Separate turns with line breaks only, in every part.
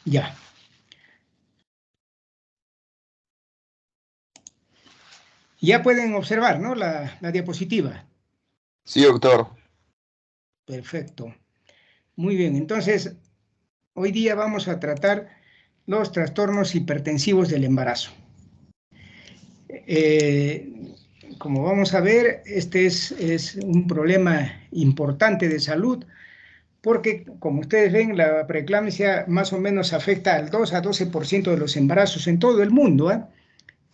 Ya. Ya pueden observar, ¿no? La diapositiva.
Sí, doctor.
Perfecto. Muy bien, entonces, hoy día vamos a tratar los trastornos hipertensivos del embarazo. Como vamos a ver, este es un problema importante de salud, porque como ustedes ven, la preeclampsia más o menos afecta al 2 a 12% de los embarazos en todo el mundo, ¿eh?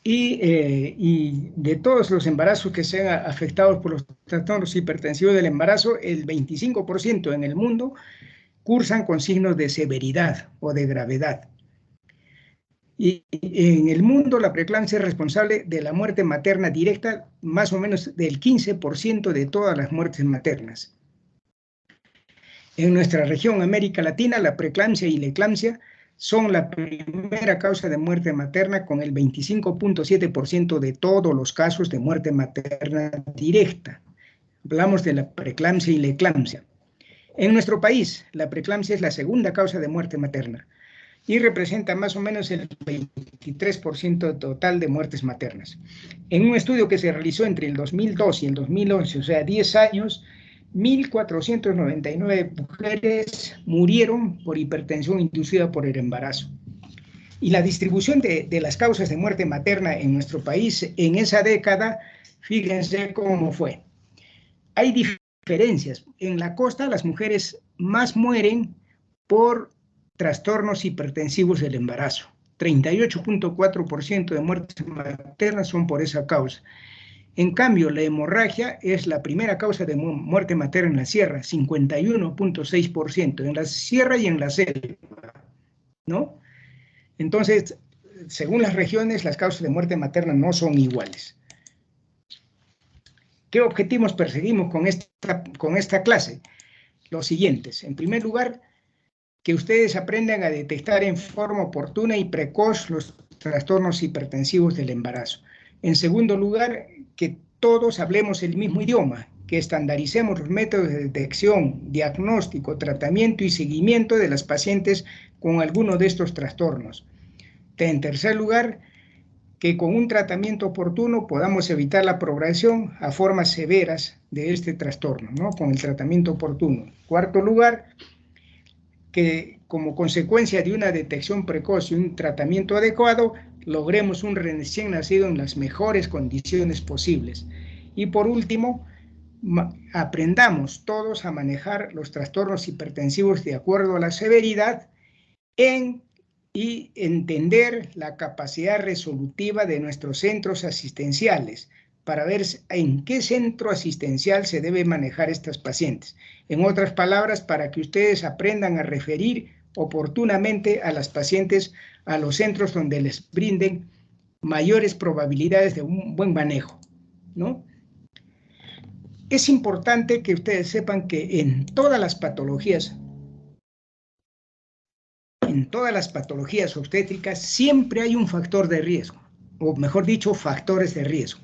Y de todos los embarazos que sean afectados por los trastornos hipertensivos del embarazo, el 25% en el mundo cursan con signos de severidad o de gravedad. Y en el mundo la preeclampsia es responsable de la muerte materna directa, más o menos del 15% de todas las muertes maternas. En nuestra región, América Latina, la preeclampsia y la eclampsia son la primera causa de muerte materna con el 25.7% de todos los casos de muerte materna directa. Hablamos de la preeclampsia y la eclampsia. En nuestro país, la preeclampsia es la segunda causa de muerte materna y representa más o menos el 23% total de muertes maternas. En un estudio que se realizó entre el 2002 y el 2011, o sea, 10 años, 1.499 mujeres murieron por hipertensión inducida por el embarazo. Y la distribución de las causas de muerte materna en nuestro país en esa década, fíjense cómo fue. Hay diferencias. En la costa las mujeres más mueren por trastornos hipertensivos del embarazo. 38.4% de muertes maternas son por esa causa. En cambio, la hemorragia es la primera causa de muerte materna en la sierra, 51.6%, en la sierra y en la selva, ¿no? Entonces, según las regiones, las causas de muerte materna no son iguales. ¿Qué objetivos perseguimos con esta clase? Los siguientes. En primer lugar, que ustedes aprendan a detectar en forma oportuna y precoz los trastornos hipertensivos del embarazo. En segundo lugar, que todos hablemos el mismo idioma, que estandaricemos los métodos de detección, diagnóstico, tratamiento y seguimiento de las pacientes con alguno de estos trastornos. En tercer lugar, que con un tratamiento oportuno podamos evitar la progresión a formas severas de este trastorno, ¿no? Con el tratamiento oportuno. Cuarto lugar, que como consecuencia de una detección precoz y un tratamiento adecuado, logremos un recién nacido en las mejores condiciones posibles. Y por último, aprendamos todos a manejar los trastornos hipertensivos de acuerdo a la severidad y entender la capacidad resolutiva de nuestros centros asistenciales para ver en qué centro asistencial se debe manejar estas pacientes. En otras palabras, para que ustedes aprendan a referir oportunamente a las pacientes a los centros donde les brinden mayores probabilidades de un buen manejo, ¿no? Es importante que ustedes sepan que en todas las patologías obstétricas siempre hay un factor de riesgo, o mejor dicho, factores de riesgo.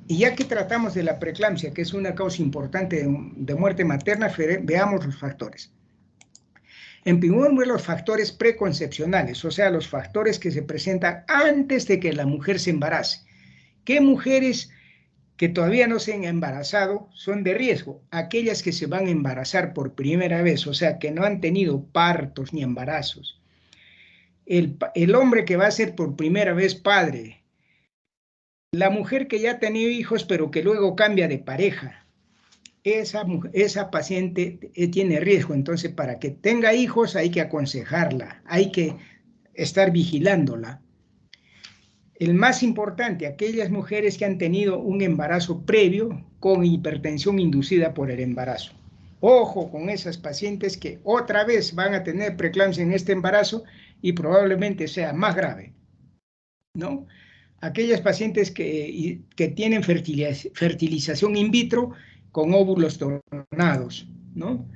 Y ya que tratamos de la preeclampsia, que es una causa importante de muerte materna, veamos los factores. En primer lugar, los factores preconcepcionales, o sea, los factores que se presentan antes de que la mujer se embarace. ¿Qué mujeres que todavía no se han embarazado son de riesgo? Aquellas que se van a embarazar por primera vez, o sea, que no han tenido partos ni embarazos. El hombre que va a ser por primera vez padre, la mujer que ya ha tenido hijos pero que luego cambia de pareja, esa paciente tiene riesgo. Entonces, para que tenga hijos hay que aconsejarla, hay que estar vigilándola. El más importante, aquellas mujeres que han tenido un embarazo previo con hipertensión inducida por el embarazo. Ojo con esas pacientes que otra vez van a tener preeclampsia en este embarazo y probablemente sea más grave, ¿no? Aquellas pacientes que tienen fertilización in vitro con óvulos donados, ¿no?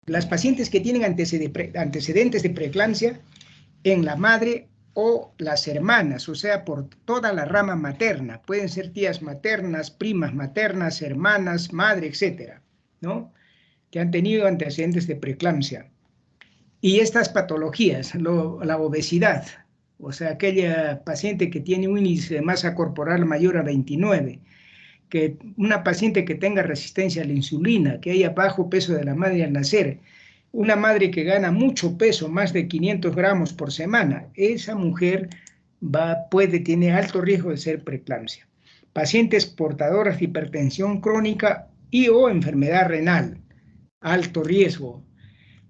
Las pacientes que tienen antecedentes de preeclampsia en la madre o las hermanas, o sea, por toda la rama materna, pueden ser tías maternas, primas maternas, hermanas, madre, etcétera, ¿no? Que han tenido antecedentes de preeclampsia. Y estas patologías, la obesidad, o sea, aquella paciente que tiene un índice de masa corporal mayor a 29, que una paciente que tenga resistencia a la insulina, que haya bajo peso de la madre al nacer, una madre que gana mucho peso, más de 500 gramos por semana, esa mujer tiene alto riesgo de ser preeclampsia. Pacientes portadoras de hipertensión crónica y o enfermedad renal, alto riesgo.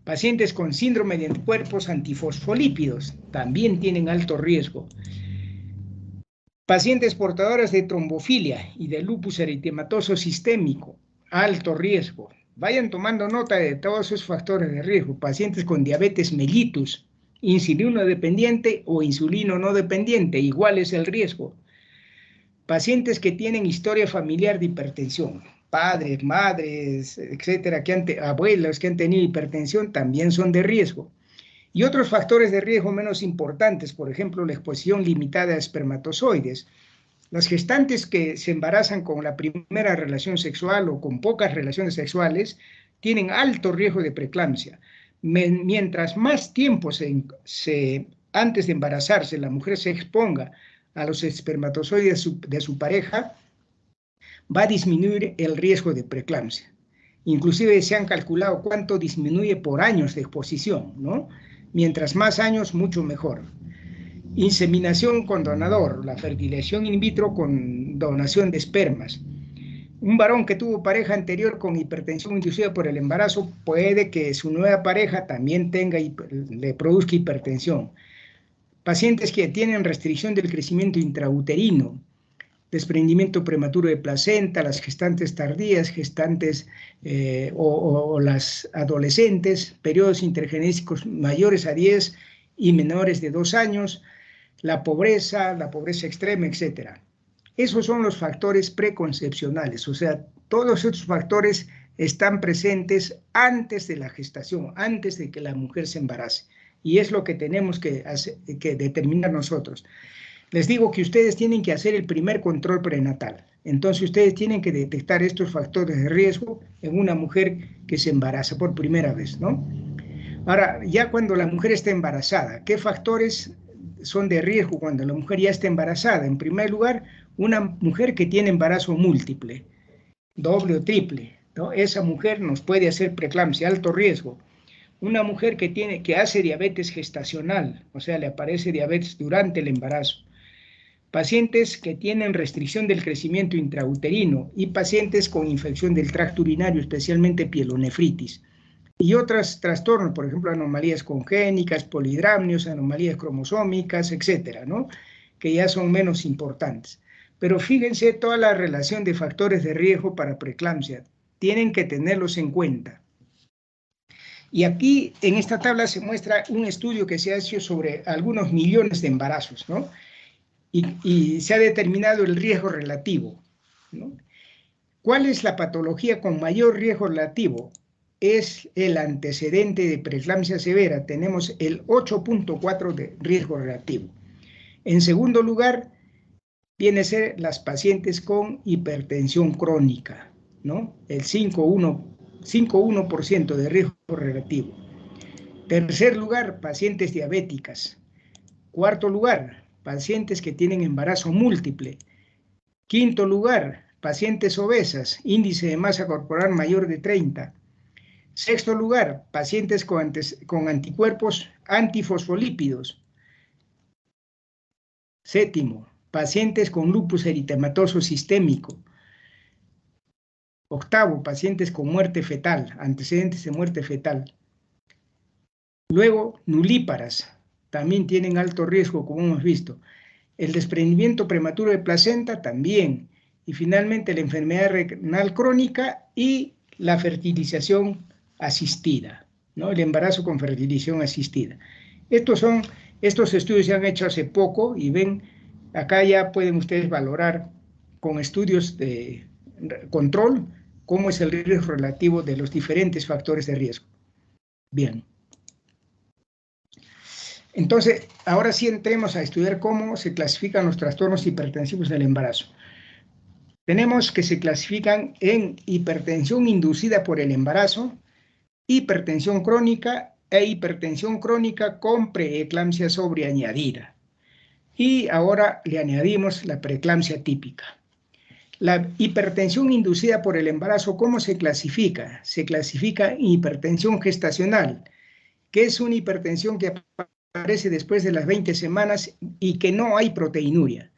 Pacientes con síndrome de anticuerpos antifosfolípidos también tienen alto riesgo. Pacientes portadoras de trombofilia y de lupus eritematoso sistémico, alto riesgo. Vayan tomando nota de todos esos factores de riesgo. Pacientes con diabetes mellitus, insulino dependiente o insulino no dependiente, igual es el riesgo. Pacientes que tienen historia familiar de hipertensión, padres, madres, etcétera, abuelos que han tenido hipertensión, también son de riesgo. Y otros factores de riesgo menos importantes, por ejemplo, la exposición limitada a espermatozoides. Las gestantes que se embarazan con la primera relación sexual o con pocas relaciones sexuales tienen alto riesgo de preeclampsia. Mientras más tiempo antes de embarazarse la mujer se exponga a los espermatozoides de su pareja, va a disminuir el riesgo de preeclampsia. Inclusive se han calculado cuánto disminuye por años de exposición, ¿no? Mientras más años, mucho mejor. Inseminación con donador, la fertilización in vitro con donación de espermas. Un varón que tuvo pareja anterior con hipertensión inducida por el embarazo, puede que su nueva pareja también le produzca hipertensión. Pacientes que tienen restricción del crecimiento intrauterino, desprendimiento prematuro de placenta, las gestantes tardías, gestantes o las adolescentes, periodos intergenéticos mayores a 10 y menores de 2 años, la pobreza extrema, etc. Esos son los factores preconcepcionales, o sea, todos estos factores están presentes antes de la gestación, antes de que la mujer se embarace, y es lo que tenemos que determinar nosotros. Les digo que ustedes tienen que hacer el primer control prenatal. Entonces, ustedes tienen que detectar estos factores de riesgo en una mujer que se embaraza por primera vez, ¿no? Ahora, ya cuando la mujer está embarazada, ¿qué factores son de riesgo cuando la mujer ya está embarazada? En primer lugar, una mujer que tiene embarazo múltiple, doble o triple, ¿no? Esa mujer nos puede hacer preeclampsia, alto riesgo. Una mujer que hace diabetes gestacional, o sea, le aparece diabetes durante el embarazo. Pacientes que tienen restricción del crecimiento intrauterino y pacientes con infección del tracto urinario, especialmente pielonefritis. Y otros trastornos, por ejemplo, anomalías congénitas, polidramnios, anomalías cromosómicas, etcétera, ¿no? Que ya son menos importantes. Pero fíjense toda la relación de factores de riesgo para preeclampsia. Tienen que tenerlos en cuenta. Y aquí, en esta tabla, se muestra un estudio que se ha hecho sobre algunos millones de embarazos, ¿no? Y se ha determinado el riesgo relativo, ¿no? ¿Cuál es la patología con mayor riesgo relativo? Es el antecedente de preeclampsia severa. Tenemos el 8.4 de riesgo relativo. En segundo lugar, viene a ser las pacientes con hipertensión crónica, ¿no? El 5,1% de riesgo relativo. Tercer lugar, pacientes diabéticas. Cuarto lugar, pacientes que tienen embarazo múltiple. Quinto lugar, pacientes obesas, índice de masa corporal mayor de 30. Sexto lugar, pacientes con anticuerpos antifosfolípidos. Séptimo, pacientes con lupus eritematoso sistémico. Octavo, pacientes con muerte fetal, antecedentes de muerte fetal. Luego, nulíparas, también tienen alto riesgo, como hemos visto. El desprendimiento prematuro de placenta también. Y finalmente la enfermedad renal crónica y la fertilización asistida, ¿no? El embarazo con fertilización asistida. Estos estudios se han hecho hace poco y ven, acá ya pueden ustedes valorar con estudios de control cómo es el riesgo relativo de los diferentes factores de riesgo. Bien. Entonces, ahora sí entremos a estudiar cómo se clasifican los trastornos hipertensivos del embarazo. Tenemos que se clasifican en hipertensión inducida por el embarazo, hipertensión crónica e hipertensión crónica con preeclampsia sobreañadida. Y ahora le añadimos la preeclampsia típica. La hipertensión inducida por el embarazo, ¿cómo se clasifica? Se clasifica en hipertensión gestacional, que es una hipertensión que aparece después de las 20 semanas y que no hay proteinuria.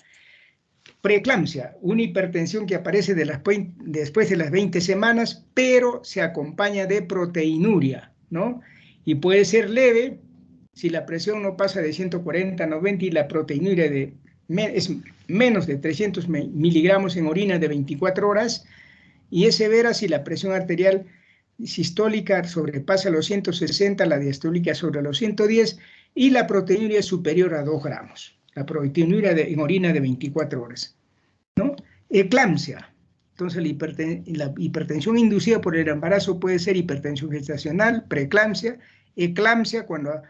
Preeclampsia, una hipertensión que aparece después de las 20 semanas, pero se acompaña de proteinuria, ¿no? Y puede ser leve si la presión no pasa de 140 a 90 y la proteinuria es menos de 300 miligramos en orina de 24 horas, y es severa si la presión arterial sistólica sobrepasa los 160, la diastólica sobre los 110, y la proteinuria es superior a 2 gramos. La proteinuria en orina de 24 horas, ¿no? Eclampsia. Entonces, la hipertensión inducida por el embarazo puede ser hipertensión gestacional, preeclampsia, eclampsia cuando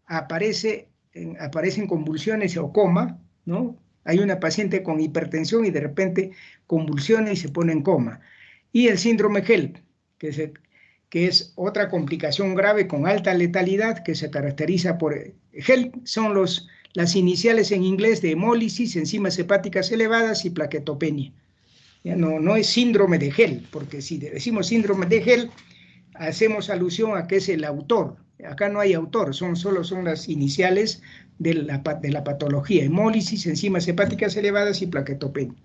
aparecen convulsiones o coma, ¿no? Hay una paciente con hipertensión y de repente convulsiona y se pone en coma. Y el síndrome HELP, que es otra complicación grave con alta letalidad que se caracteriza por... HELP son las iniciales en inglés de hemólisis, enzimas hepáticas elevadas y plaquetopenia. Ya no es síndrome de HELP, porque si decimos síndrome de HELP, hacemos alusión a que es el autor. Acá no hay autor, solo son las iniciales de la patología, hemólisis, enzimas hepáticas elevadas y plaquetopenia.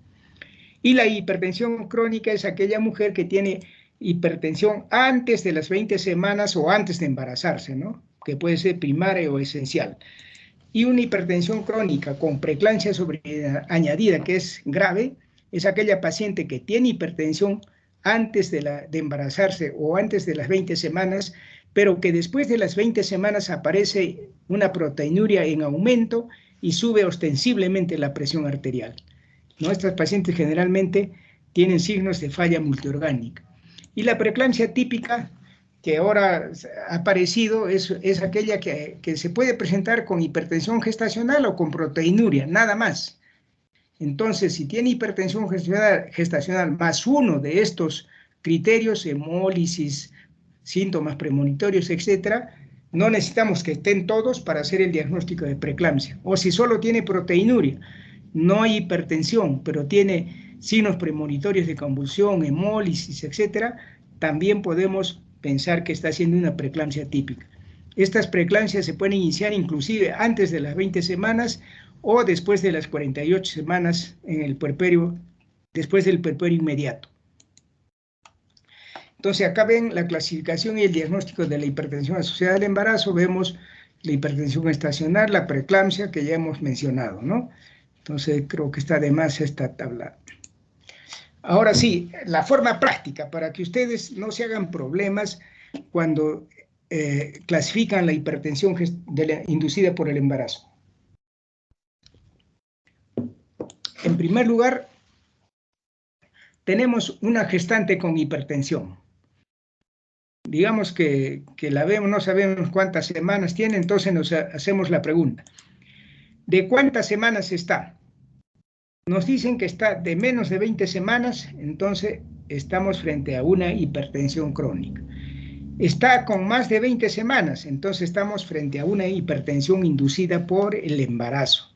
Y la hipertensión crónica es aquella mujer que tiene hipertensión antes de las 20 semanas o antes de embarazarse, ¿no? Que puede ser primaria o esencial. Y una hipertensión crónica con preeclampsia sobreañadida, que es grave, es aquella paciente que tiene hipertensión antes de embarazarse o antes de las 20 semanas, pero que después de las 20 semanas aparece una proteinuria en aumento y sube ostensiblemente la presión arterial. Nuestras pacientes generalmente tienen signos de falla multiorgánica. Y la preeclampsia típica, que ahora ha aparecido, es aquella que se puede presentar con hipertensión gestacional o con proteinuria, nada más. Entonces, si tiene hipertensión gestacional más uno de estos criterios, hemólisis, síntomas premonitorios, etcétera, no necesitamos que estén todos para hacer el diagnóstico de preeclampsia. O si solo tiene proteinuria, no hay hipertensión, pero tiene signos premonitorios de convulsión, hemólisis, etcétera, también podemos pensar que está haciendo una preeclampsia típica. Estas preeclampsias se pueden iniciar inclusive antes de las 20 semanas o después de las 48 semanas en el puerperio, después del puerperio inmediato. Entonces, acá ven la clasificación y el diagnóstico de la hipertensión asociada al embarazo. Vemos la hipertensión gestacional, la preeclampsia, que ya hemos mencionado, ¿no? Entonces, creo que está de más esta tabla. Ahora sí, la forma práctica, para que ustedes no se hagan problemas cuando clasifican la hipertensión inducida por el embarazo. En primer lugar, tenemos una gestante con hipertensión. Digamos que la vemos, no sabemos cuántas semanas tiene, entonces nos hacemos la pregunta. ¿De cuántas semanas está? Nos dicen que está de menos de 20 semanas, entonces estamos frente a una hipertensión crónica. Está con más de 20 semanas, entonces estamos frente a una hipertensión inducida por el embarazo.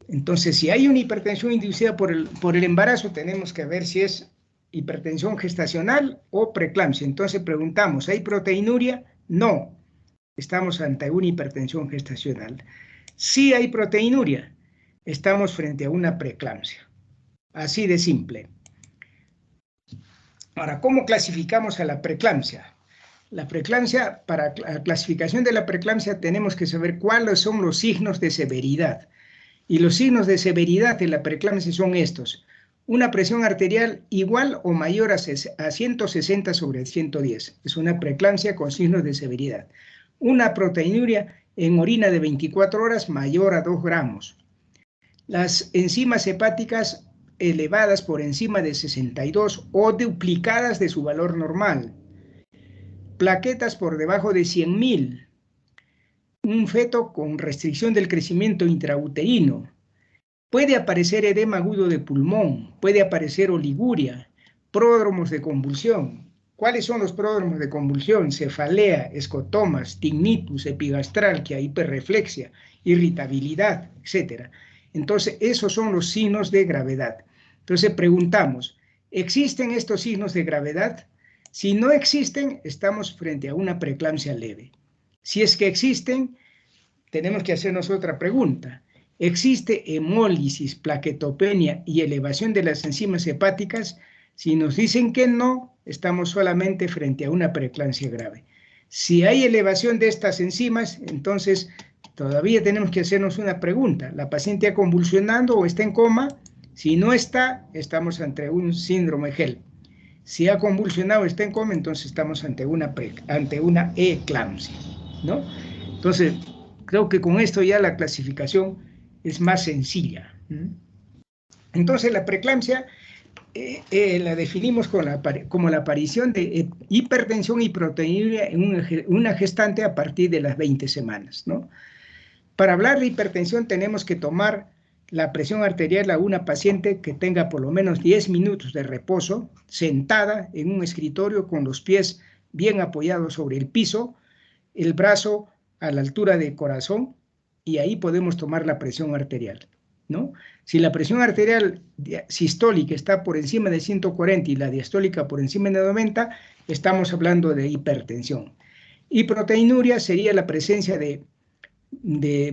Entonces, si hay una hipertensión inducida por el embarazo, tenemos que ver si es hipertensión gestacional o preeclampsia. Entonces preguntamos, ¿hay proteinuria? No, estamos ante una hipertensión gestacional. Si hay proteinuria, estamos frente a una preeclampsia. Así de simple. Ahora, ¿cómo clasificamos a la preeclampsia? La preeclampsia, para la clasificación de la preeclampsia tenemos que saber cuáles son los signos de severidad. Y los signos de severidad de la preeclampsia son estos. Una presión arterial igual o mayor a 160 sobre 110. Es una preeclampsia con signos de severidad. Una proteinuria en orina de 24 horas mayor a 2 gramos. Las enzimas hepáticas elevadas por encima de 62 o duplicadas de su valor normal. Plaquetas por debajo de 100.000. Un feto con restricción del crecimiento intrauterino. Puede aparecer edema agudo de pulmón, puede aparecer oliguria, pródromos de convulsión, ¿Cuáles son los pródromos de convulsión? Cefalea, escotomas, tinnitus, epigastralgia, hiperreflexia, irritabilidad, etc. Entonces, esos son los signos de gravedad. Entonces, preguntamos, ¿existen estos signos de gravedad? Si no existen, estamos frente a una preeclampsia leve. Si es que existen, tenemos que hacernos otra pregunta. ¿Existe hemólisis, plaquetopenia y elevación de las enzimas hepáticas? Si nos dicen que no, estamos solamente frente a una preeclampsia grave. Si hay elevación de estas enzimas, entonces todavía tenemos que hacernos una pregunta. ¿La paciente está convulsionando o está en coma? Si no está, estamos ante un síndrome HELP. Si ha convulsionado o está en coma, entonces estamos ante una eclampsia, ¿no? Entonces, creo que con esto ya la clasificación es más sencilla. Entonces, la preeclampsia la definimos como la aparición de hipertensión y proteinuria en una gestante a partir de las 20 semanas, ¿no? Para hablar de hipertensión tenemos que tomar la presión arterial a una paciente que tenga por lo menos 10 minutos de reposo, sentada en un escritorio con los pies bien apoyados sobre el piso, el brazo a la altura del corazón, y ahí podemos tomar la presión arterial, ¿no? Si la presión arterial sistólica está por encima de 140 y la diastólica por encima de 90, estamos hablando de hipertensión. Y proteinuria sería la presencia de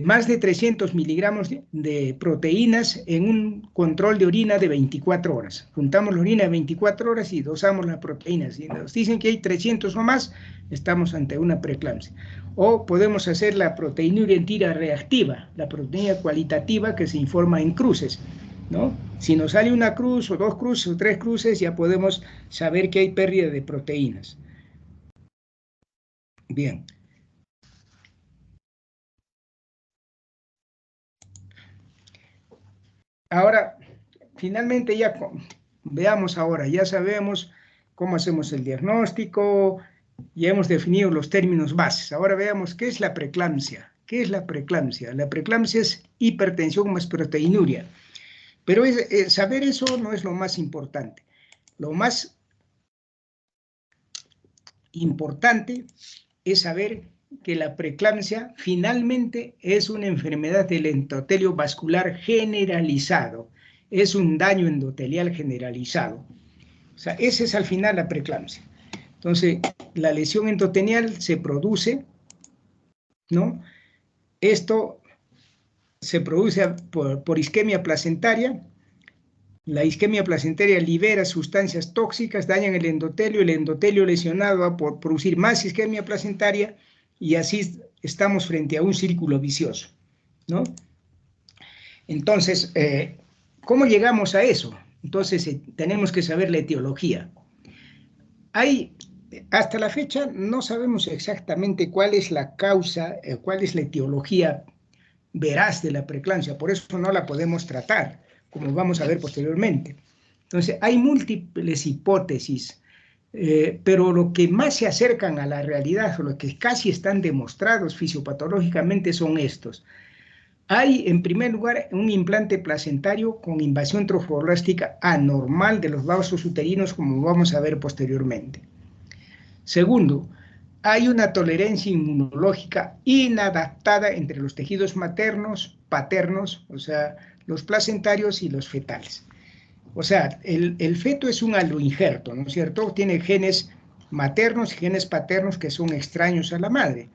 más de 300 miligramos de proteínas en un control de orina de 24 horas. Juntamos la orina de 24 horas y dosamos las proteínas. Si nos dicen que hay 300 o más, estamos ante una preeclampsia. O podemos hacer la proteinuria en tira reactiva, la proteína cualitativa que se informa en cruces, ¿no? Si nos sale una cruz o 2 cruces o 3 cruces, ya podemos saber que hay pérdida de proteínas. Bien. Ahora, finalmente ya veamos ahora, ya sabemos cómo hacemos el diagnóstico, ya hemos definido los términos bases. Ahora veamos qué es la preeclampsia. ¿Qué es la preeclampsia? La preeclampsia es hipertensión más proteinuria. Pero saber eso no es lo más importante. Lo más importante es saber que la preeclampsia finalmente es una enfermedad del endotelio vascular generalizado, es un daño endotelial generalizado. O sea, esa es al final la preeclampsia. Entonces, la lesión endotelial se produce, ¿no? Esto se produce por isquemia placentaria. La isquemia placentaria libera sustancias tóxicas, dañan el endotelio lesionado va a producir más isquemia placentaria, y así estamos frente a un círculo vicioso, ¿no? Entonces, ¿cómo llegamos a eso? Entonces, tenemos que saber la etiología. Hasta la fecha no sabemos exactamente cuál es la causa, cuál es la etiología veraz de la preeclampsia, por eso no la podemos tratar, como vamos a ver posteriormente. Entonces, hay múltiples hipótesis, pero lo que más se acercan a la realidad, o lo que casi están demostrados fisiopatológicamente, son estos. Hay, en primer lugar, un implante placentario con invasión trofoblástica anormal de los vasos uterinos, como vamos a ver posteriormente. Segundo, hay una tolerancia inmunológica inadaptada entre los tejidos maternos, paternos, o sea, los placentarios y los fetales. O sea, el feto es un aloinjerto, ¿no es cierto? Tiene genes maternos y genes paternos que son extraños a la madre.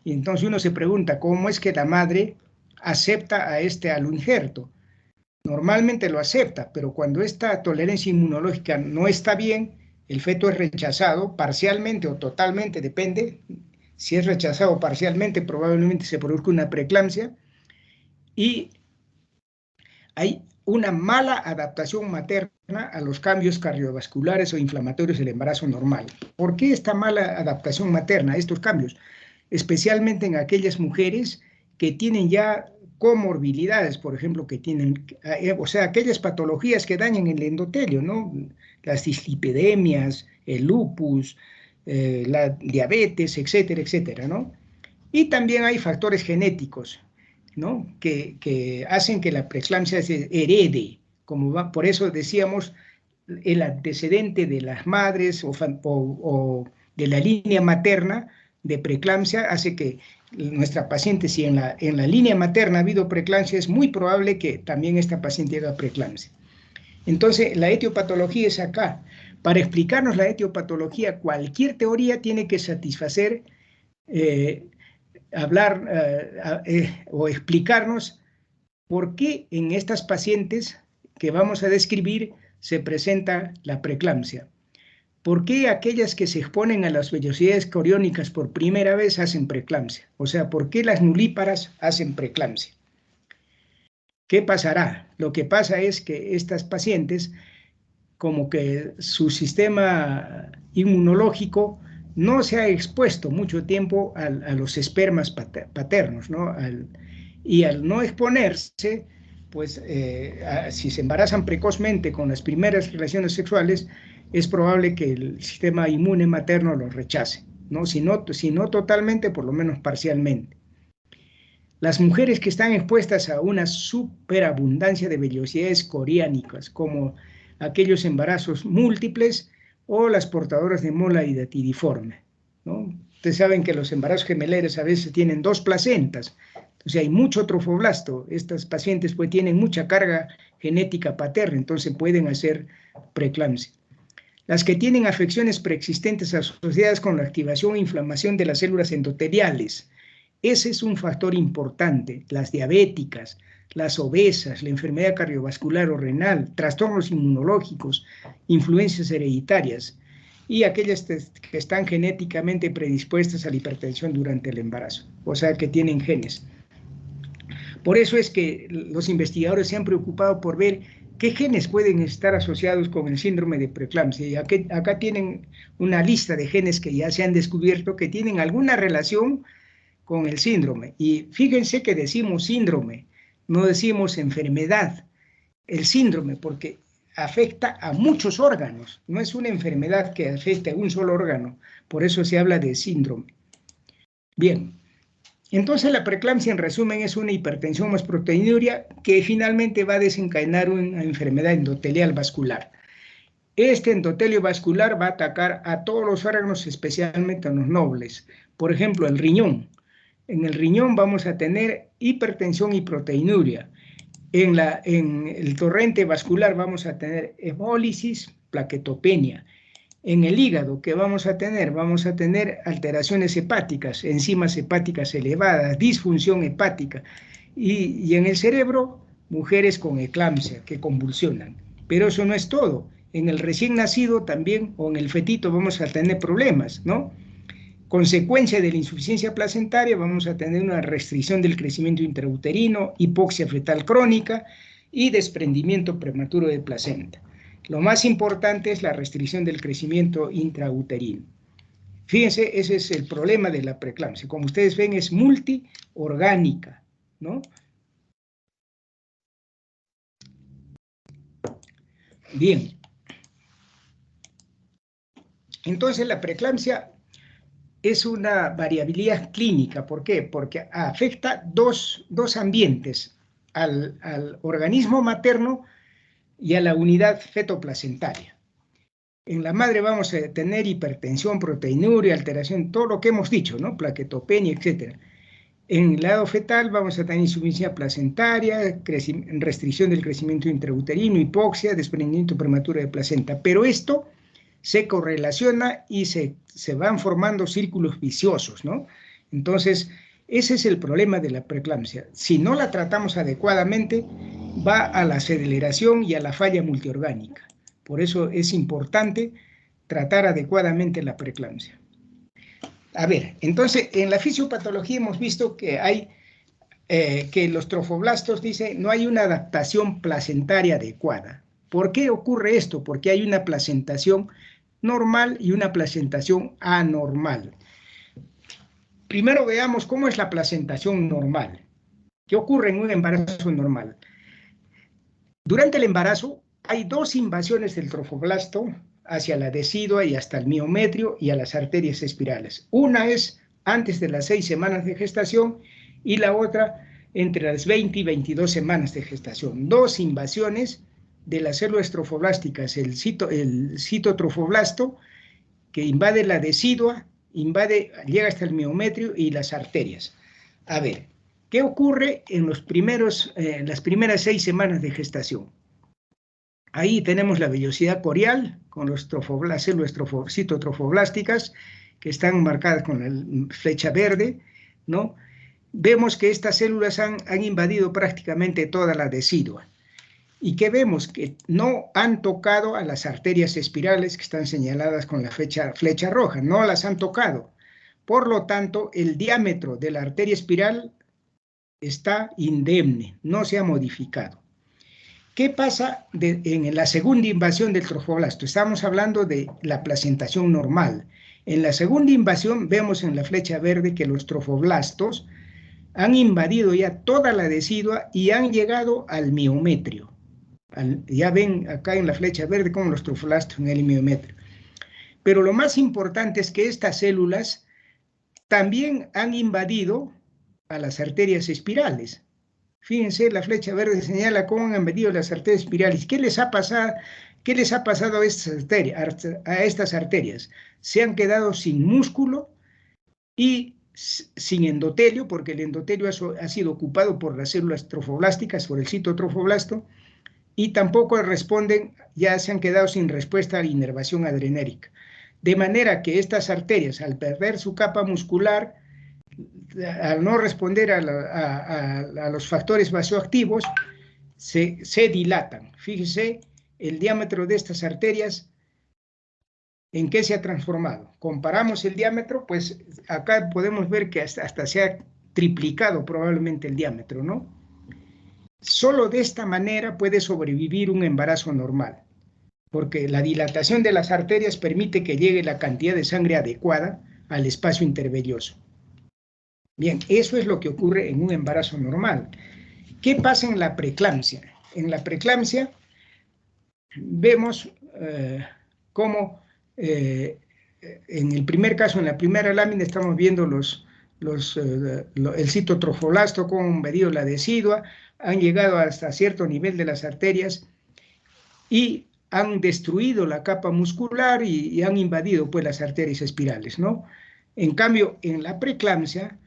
Y entonces uno se pregunta, ¿cómo es que la madre acepta a este aloinjerto? Normalmente lo acepta, pero cuando esta tolerancia inmunológica no está bien, el feto es rechazado parcialmente o totalmente, depende. Si es rechazado parcialmente, probablemente se produzca una preeclampsia, y hay una mala adaptación materna a los cambios cardiovasculares o inflamatorios del embarazo normal. ¿Por qué esta mala adaptación materna a estos cambios? Especialmente en aquellas mujeres que tienen ya comorbilidades, por ejemplo, que tienen, o sea, aquellas patologías que dañan el endotelio, ¿no? Las dislipidemias, el lupus, la diabetes, etcétera, etcétera, ¿no? Y también hay factores genéticos, ¿no? que hacen que la preeclampsia se herede, por eso decíamos, el antecedente de las madres o de la línea materna de preeclampsia hace que nuestra paciente, si en la línea materna ha habido preeclampsia, es muy probable que también esta paciente haga preeclampsia. Entonces, la etiopatología es acá. Para explicarnos la etiopatología, cualquier teoría tiene que satisfacer, o explicarnos por qué en estas pacientes que vamos a describir se presenta la preeclampsia. ¿Por qué aquellas que se exponen a las vellosidades coriónicas por primera vez hacen preeclampsia? O sea, ¿por qué las nulíparas hacen preeclampsia? ¿Qué pasará? Lo que pasa es que estas pacientes, como que su sistema inmunológico no se ha expuesto mucho tiempo a los espermas paternos, ¿no? Y al no exponerse, pues si se embarazan precozmente con las primeras relaciones sexuales, es probable que el sistema inmune materno los rechace, ¿no? Si no totalmente, por lo menos parcialmente. Las mujeres que están expuestas a una superabundancia de vellosidades coriánicas, como aquellos embarazos múltiples o las portadoras de mola hidatidiforme, ¿no? Ustedes saben que los embarazos gemeleros a veces tienen 2 placentas, o sea, hay mucho trofoblasto. Estas pacientes pues tienen mucha carga genética paterna, entonces pueden hacer preeclampsia. Las que tienen afecciones preexistentes asociadas con la activación e inflamación de las células endoteliales, ese es un factor importante. Las diabéticas, las obesas, la enfermedad cardiovascular o renal, trastornos inmunológicos, influencias hereditarias y aquellas que están genéticamente predispuestas a la hipertensión durante el embarazo, o sea, que tienen genes. Por eso es que los investigadores se han preocupado por ver qué genes pueden estar asociados con el síndrome de preeclampsia. Y acá tienen una lista de genes que ya se han descubierto que tienen alguna relación con el síndrome. Y fíjense que decimos síndrome, no decimos enfermedad. El síndrome, porque afecta a muchos órganos, no es una enfermedad que afecte a un solo órgano, por eso se habla de síndrome. Bien, entonces la preeclampsia en resumen es una hipertensión más proteinuria que finalmente va a desencadenar una enfermedad endotelial vascular. Este endotelio vascular va a atacar a todos los órganos, especialmente a los nobles. Por ejemplo, el riñón. En el riñón vamos a tener hipertensión y proteinuria. En el torrente vascular vamos a tener hemólisis, plaquetopenia. En el hígado, ¿qué vamos a tener? Vamos a tener alteraciones hepáticas, enzimas hepáticas elevadas, disfunción hepática. Y en el cerebro, mujeres con eclampsia que convulsionan. Pero eso no es todo. En el recién nacido también, o en el fetito, vamos a tener problemas, ¿no? Consecuencia de la insuficiencia placentaria, vamos a tener una restricción del crecimiento intrauterino, hipoxia fetal crónica y desprendimiento prematuro de placenta. Lo más importante es la restricción del crecimiento intrauterino. Fíjense, ese es el problema de la preeclampsia. Como ustedes ven, es multiorgánica, ¿no? Bien. Entonces, la preeclampsia es una variabilidad clínica. ¿Por qué? Porque afecta dos ambientes, al organismo materno y a la unidad fetoplacentaria. En la madre vamos a tener hipertensión, proteinuria, alteración, todo lo que hemos dicho, ¿no? Plaquetopenia, etc. En el lado fetal vamos a tener insuficiencia placentaria, restricción del crecimiento intrauterino, hipoxia, desprendimiento prematuro de placenta. Pero esto se correlaciona y se van formando círculos viciosos, ¿no? Entonces, ese es el problema de la preeclampsia. Si no la tratamos adecuadamente, va a la aceleración y a la falla multiorgánica. Por eso es importante tratar adecuadamente la preeclampsia. A ver, entonces, en la fisiopatología hemos visto que hay que los trofoblastos, dice, no hay una adaptación placentaria adecuada. ¿Por qué ocurre esto? Porque hay una placentación normal y una placentación anormal. Primero veamos cómo es la placentación normal. ¿Qué ocurre en un embarazo normal? Durante el embarazo hay 2 invasiones del trofoblasto hacia la decidua y hasta el miometrio y a las arterias espirales. Una es antes de las 6 semanas de gestación y la otra entre las 20 y 22 semanas de gestación. 2 invasiones de las células trofoblásticas, el citotrofoblasto, que invade la decidua, llega hasta el miometrio y las arterias. A ver, ¿qué ocurre en las primeras 6 semanas de gestación? Ahí tenemos la vellosidad corial con las células citotrofoblásticas que están marcadas con la flecha verde, ¿no? Vemos que estas células han invadido prácticamente toda la decidua. ¿Y qué vemos? Que no han tocado a las arterias espirales que están señaladas con la flecha roja, no las han tocado. Por lo tanto, el diámetro de la arteria espiral está indemne, no se ha modificado. ¿Qué pasa en la segunda invasión del trofoblasto? Estamos hablando de la placentación normal. En la segunda invasión vemos en la flecha verde que los trofoblastos han invadido ya toda la decidua y han llegado al miometrio. Ya ven acá en la flecha verde como los trofoblastos en el miometrio. Pero lo más importante es que estas células también han invadido a las arterias espirales. Fíjense, la flecha verde señala cómo han invadido las arterias espirales. ¿Qué les ha pasado a estas arterias? Se han quedado sin músculo y sin endotelio, porque el endotelio ha sido ocupado por las células trofoblásticas, por el citotrofoblasto, y tampoco responden, ya se han quedado sin respuesta a la inervación adrenérgica. De manera que estas arterias, al perder su capa muscular, al no responder a los factores vasoactivos, se dilatan. Fíjese el diámetro de estas arterias, ¿en qué se ha transformado? Comparamos el diámetro, pues acá podemos ver que hasta se ha triplicado probablemente el diámetro, ¿no? Solo de esta manera puede sobrevivir un embarazo normal, porque la dilatación de las arterias permite que llegue la cantidad de sangre adecuada al espacio intervelloso. Bien, eso es lo que ocurre en un embarazo normal. ¿Qué pasa en la preeclampsia? En la preeclampsia vemos cómo en el primer caso, en la primera lámina, estamos viendo el citotrofoblasto con un medido la decidua, han llegado hasta cierto nivel de las arterias y han destruido la capa muscular y han invadido pues las arterias espirales, ¿no? En cambio, en la preeclampsia,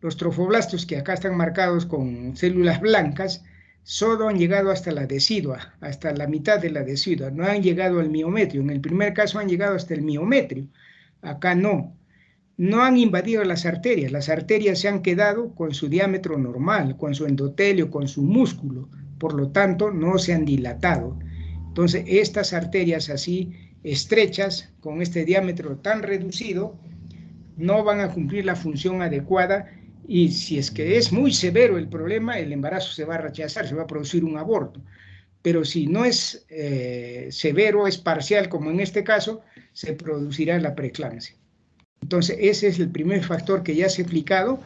los trofoblastos que acá están marcados con células blancas, solo han llegado hasta la decidua, hasta la mitad de la decidua, no han llegado al miometrio. En el primer caso han llegado hasta el miometrio, acá no. No han invadido las arterias se han quedado con su diámetro normal, con su endotelio, con su músculo, por lo tanto no se han dilatado. Entonces estas arterias así estrechas, con este diámetro tan reducido, no van a cumplir la función adecuada y si es que es muy severo el problema, el embarazo se va a rechazar, se va a producir un aborto. Pero si no es severo, es parcial, como en este caso, se producirá la preeclampsia. Entonces, ese es el primer factor que ya se ha explicado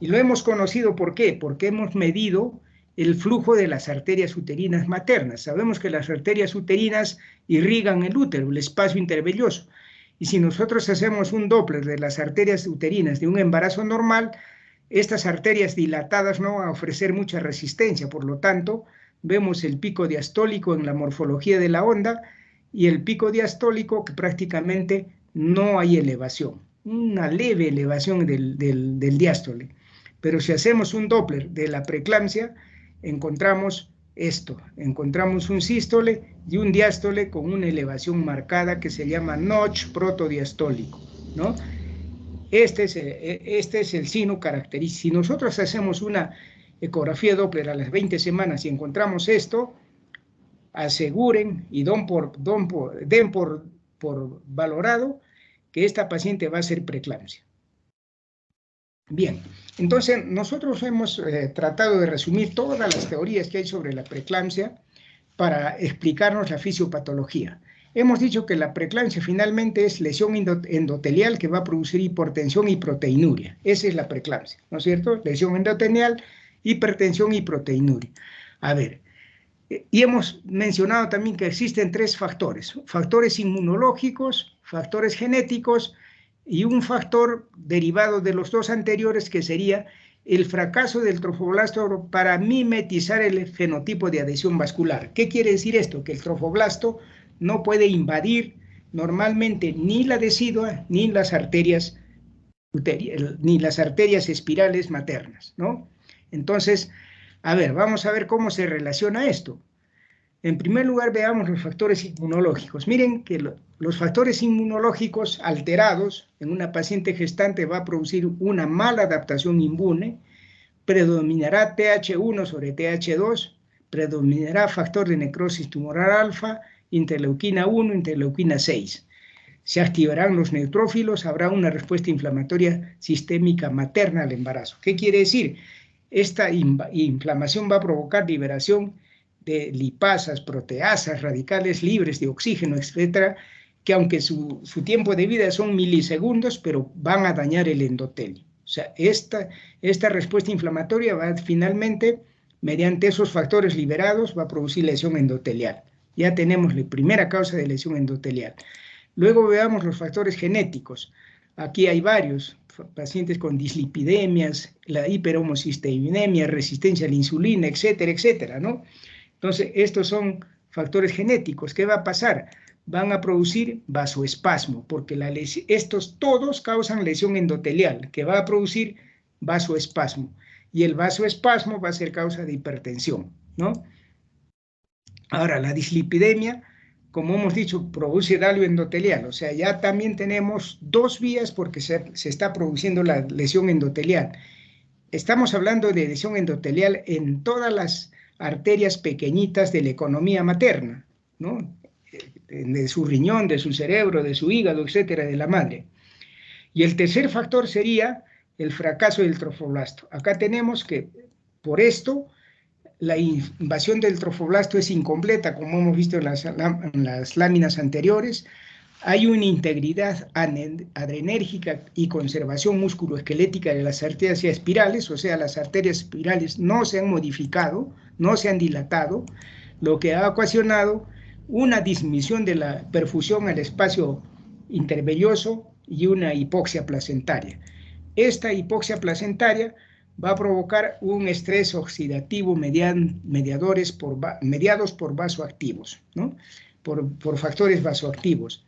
y lo hemos conocido, ¿por qué? Porque hemos medido el flujo de las arterias uterinas maternas. Sabemos que las arterias uterinas irrigan el útero, el espacio intervelloso. Y si nosotros hacemos un Doppler de las arterias uterinas de un embarazo normal, estas arterias dilatadas no van a ofrecer mucha resistencia, por lo tanto, vemos el pico diastólico en la morfología de la onda y el pico diastólico que prácticamente no hay elevación, una leve elevación del diástole. Pero si hacemos un Doppler de la preeclampsia, encontramos esto, encontramos un sístole y un diástole con una elevación marcada que se llama notch protodiastólico, ¿no? Este es el signo característico. Si nosotros hacemos una ecografía Doppler a las 20 semanas y encontramos esto, aseguren y den por valorado que esta paciente va a ser preeclampsia. Bien, entonces nosotros hemos tratado de resumir todas las teorías que hay sobre la preeclampsia para explicarnos la fisiopatología. Hemos dicho que la preeclampsia finalmente es lesión endotelial que va a producir hipertensión y proteinuria. Esa es la preeclampsia, ¿no es cierto? Lesión endotelial, hipertensión y proteinuria. A ver, y hemos mencionado también que existen 3 factores: factores inmunológicos, factores genéticos y un factor derivado de los 2 anteriores que sería el fracaso del trofoblasto para mimetizar el fenotipo de adhesión vascular. ¿Qué quiere decir esto? Que el trofoblasto no puede invadir normalmente ni la decidua ni las arterias espirales maternas, ¿no? Entonces, a ver, vamos a ver cómo se relaciona esto. En primer lugar, veamos los factores inmunológicos. Miren que los factores inmunológicos alterados en una paciente gestante va a producir una mala adaptación inmune, predominará TH1 sobre TH2, predominará factor de necrosis tumoral alfa, interleuquina 1, interleuquina 6. Se activarán los neutrófilos, habrá una respuesta inflamatoria sistémica materna al embarazo. ¿Qué quiere decir? Esta inflamación va a provocar liberación de lipasas, proteasas, radicales libres de oxígeno, etcétera, que aunque su tiempo de vida son milisegundos, pero van a dañar el endotelio. O sea, esta respuesta inflamatoria va finalmente, mediante esos factores liberados, va a producir lesión endotelial. Ya tenemos la primera causa de lesión endotelial. Luego veamos los factores genéticos. Aquí hay varios, pacientes con dislipidemias, la hiperhomocisteínemia, resistencia a la insulina, etcétera, etcétera, ¿no? Entonces, estos son factores genéticos. ¿Qué va a pasar? Van a producir vasoespasmo, porque estos todos causan lesión endotelial, que va a producir vasoespasmo. Y el vasoespasmo va a ser causa de hipertensión, ¿no? Ahora, la dislipidemia, como hemos dicho, produce daño endotelial. O sea, ya también tenemos dos vías porque se está produciendo la lesión endotelial. Estamos hablando de lesión endotelial en todas las arterias pequeñitas de la economía materna, ¿no? De su riñón, de su cerebro, de su hígado, etcétera, de la madre. Y el tercer factor sería el fracaso del trofoblasto. Acá tenemos que, por esto, la invasión del trofoblasto es incompleta, como hemos visto en las láminas anteriores. Hay una integridad adrenérgica y conservación musculoesquelética de las arterias espirales, o sea, las arterias espirales no se han modificado, no se han dilatado, lo que ha ocasionado una disminución de la perfusión al espacio intervelloso y una hipoxia placentaria. Esta hipoxia placentaria va a provocar un estrés oxidativo mediados por vasoactivos, ¿no? Por factores vasoactivos.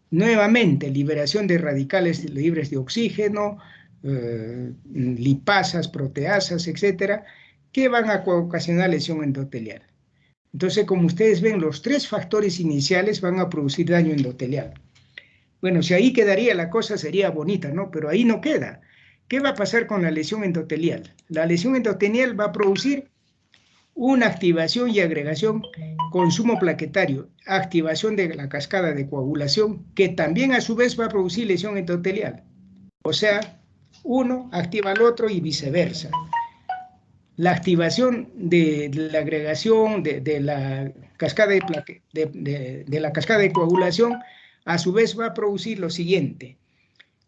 Nuevamente, liberación de radicales libres de oxígeno, lipasas, proteasas, etcétera, que van a ocasionar lesión endotelial. Entonces, como ustedes ven, los tres factores iniciales van a producir daño endotelial. Bueno, si ahí quedaría la cosa sería bonita, ¿no? Pero ahí no queda. ¿Qué va a pasar con la lesión endotelial? La lesión endotelial va a producir una activación y agregación, consumo plaquetario, activación de la cascada de coagulación, que también a su vez va a producir lesión endotelial. O sea, uno activa al otro y viceversa. La activación de la agregación de la cascada de la cascada de coagulación, a su vez va a producir lo siguiente: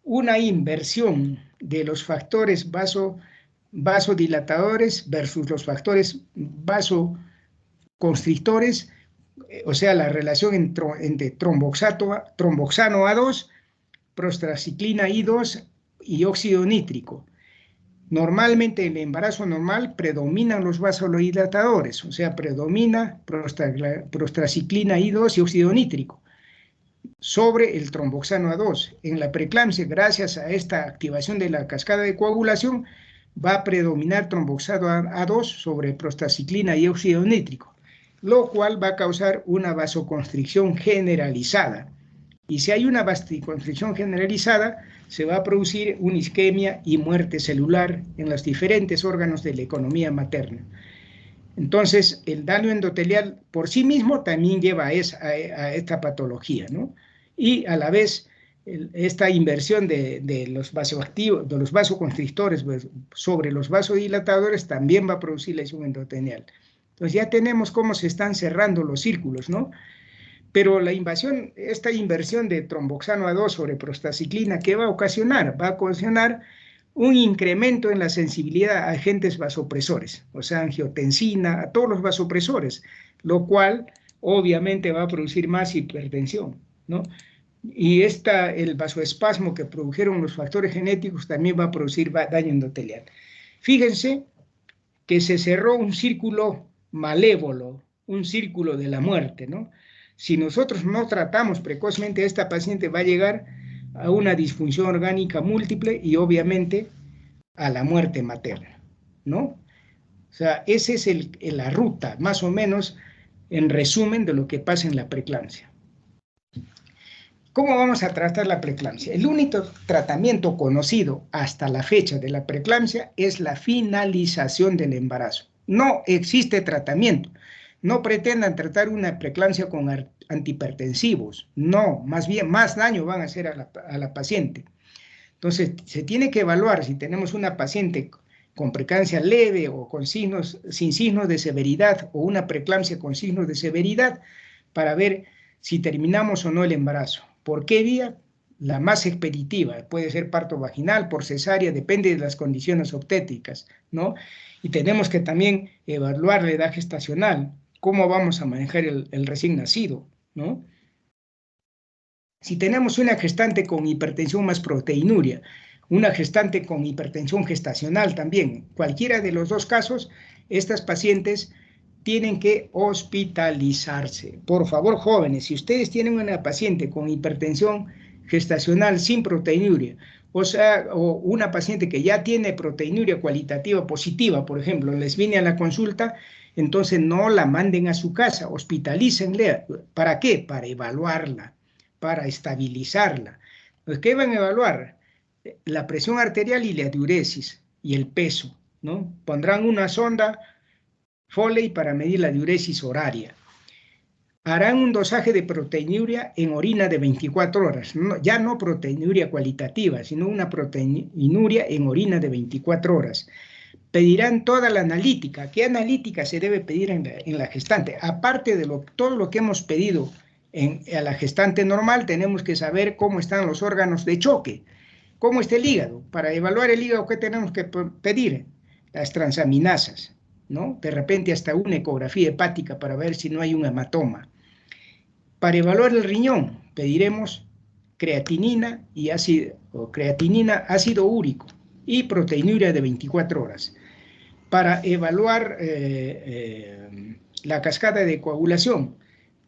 una inversión de los factores vasodilatadores versus los factores vasoconstrictores, o sea, la relación entre tromboxano A2, prostraciclina I2 y óxido nítrico. Normalmente en el embarazo normal predominan los vasodilatadores, o sea, predomina prostraciclina I2 y óxido nítrico sobre el tromboxano A2. En la preeclampsia, gracias a esta activación de la cascada de coagulación, va a predominar tromboxano A2 sobre prostraciclina y óxido nítrico, lo cual va a causar una vasoconstricción generalizada. Y si hay una vasoconstricción generalizada, se va a producir una isquemia y muerte celular en los diferentes órganos de la economía materna. Entonces, el daño endotelial por sí mismo también lleva a esta patología, ¿no? Y a la vez, esta inversión de los vasoactivos, de los vasoconstrictores sobre los vasodilatadores también va a producir lesión endotelial. Entonces ya tenemos cómo se están cerrando los círculos, ¿no? Pero esta inversión de tromboxano A2 sobre prostraciclina, ¿qué va a ocasionar? Va a ocasionar un incremento en la sensibilidad a agentes vasopresores, o sea, angiotensina, a todos los vasopresores, lo cual obviamente va a producir más hipertensión, ¿no? Y el vasoespasmo que produjeron los factores genéticos también va a producir daño endotelial. Fíjense que se cerró un círculo malévolo, un círculo de la muerte, ¿no? Si nosotros no tratamos precozmente a esta paciente, va a llegar a una disfunción orgánica múltiple y obviamente a la muerte materna, ¿no? O sea, esa es la ruta, más o menos, en resumen, de lo que pasa en la preeclampsia. ¿Cómo vamos a tratar la preeclampsia? El único tratamiento conocido hasta la fecha de la preeclampsia es la finalización del embarazo. No existe tratamiento. No pretendan tratar una preeclampsia con antihipertensivos. No, más bien, más daño van a hacer a la paciente. Entonces, se tiene que evaluar si tenemos una paciente con preeclampsia leve o con sin signos de severidad o una preeclampsia con signos de severidad para ver si terminamos o no el embarazo. ¿Por qué vía? La más expeditiva, puede ser parto vaginal, por cesárea, depende de las condiciones obstétricas, ¿no? Y tenemos que también evaluar la edad gestacional, cómo vamos a manejar el recién nacido, ¿no? Si tenemos una gestante con hipertensión más proteinuria, una gestante con hipertensión gestacional también, cualquiera de los dos casos, estas pacientes tienen que hospitalizarse. Por favor, jóvenes, si ustedes tienen una paciente con hipertensión gestacional sin proteinuria, o sea, o una paciente que ya tiene proteinuria cualitativa positiva, por ejemplo, les viene a la consulta, entonces no la manden a su casa, hospitalícenla. ¿Para qué? Para evaluarla, para estabilizarla. Pues, ¿qué van a evaluar? La presión arterial y la diuresis y el peso, ¿no? Pondrán una sonda Foley para medir la diuresis horaria. Harán un dosaje de proteinuria en orina de 24 horas, ya no proteinuria cualitativa, sino una proteinuria en orina de 24 horas. Pedirán toda la analítica. ¿Qué analítica se debe pedir en la gestante? Aparte de todo lo que hemos pedido a la gestante normal, tenemos que saber cómo están los órganos de choque, cómo está el hígado. Para evaluar el hígado, ¿qué tenemos que pedir? Las transaminasas, ¿no? De repente hasta una ecografía hepática para ver si no hay un hematoma. Para evaluar el riñón, pediremos creatinina y ácido úrico y proteinuria de 24 horas. Para evaluar la cascada de coagulación,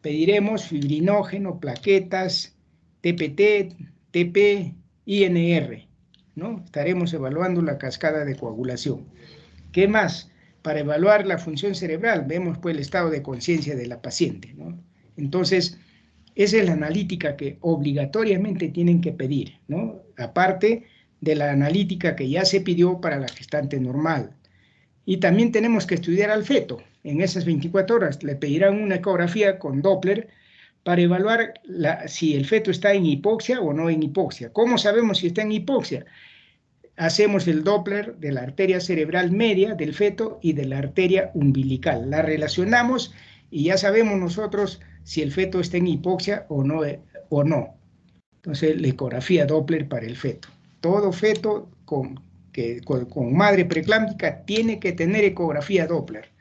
pediremos fibrinógeno, plaquetas, TPT, TP, INR, ¿no? Estaremos evaluando la cascada de coagulación. ¿Qué más? Para evaluar la función cerebral, vemos pues el estado de conciencia de la paciente, ¿no? Entonces, esa es la analítica que obligatoriamente tienen que pedir, ¿no? Aparte de la analítica que ya se pidió para la gestante normal. Y también tenemos que estudiar al feto. En esas 24 horas le pedirán una ecografía con Doppler para evaluar si el feto está en hipoxia o no en hipoxia. ¿Cómo sabemos si está en hipoxia? Hacemos el Doppler de la arteria cerebral media del feto y de la arteria umbilical. La relacionamos y ya sabemos nosotros si el feto está en hipoxia o no. Entonces, la ecografía Doppler para el feto. Todo feto con madre preeclámptica tiene que tener ecografía Doppler.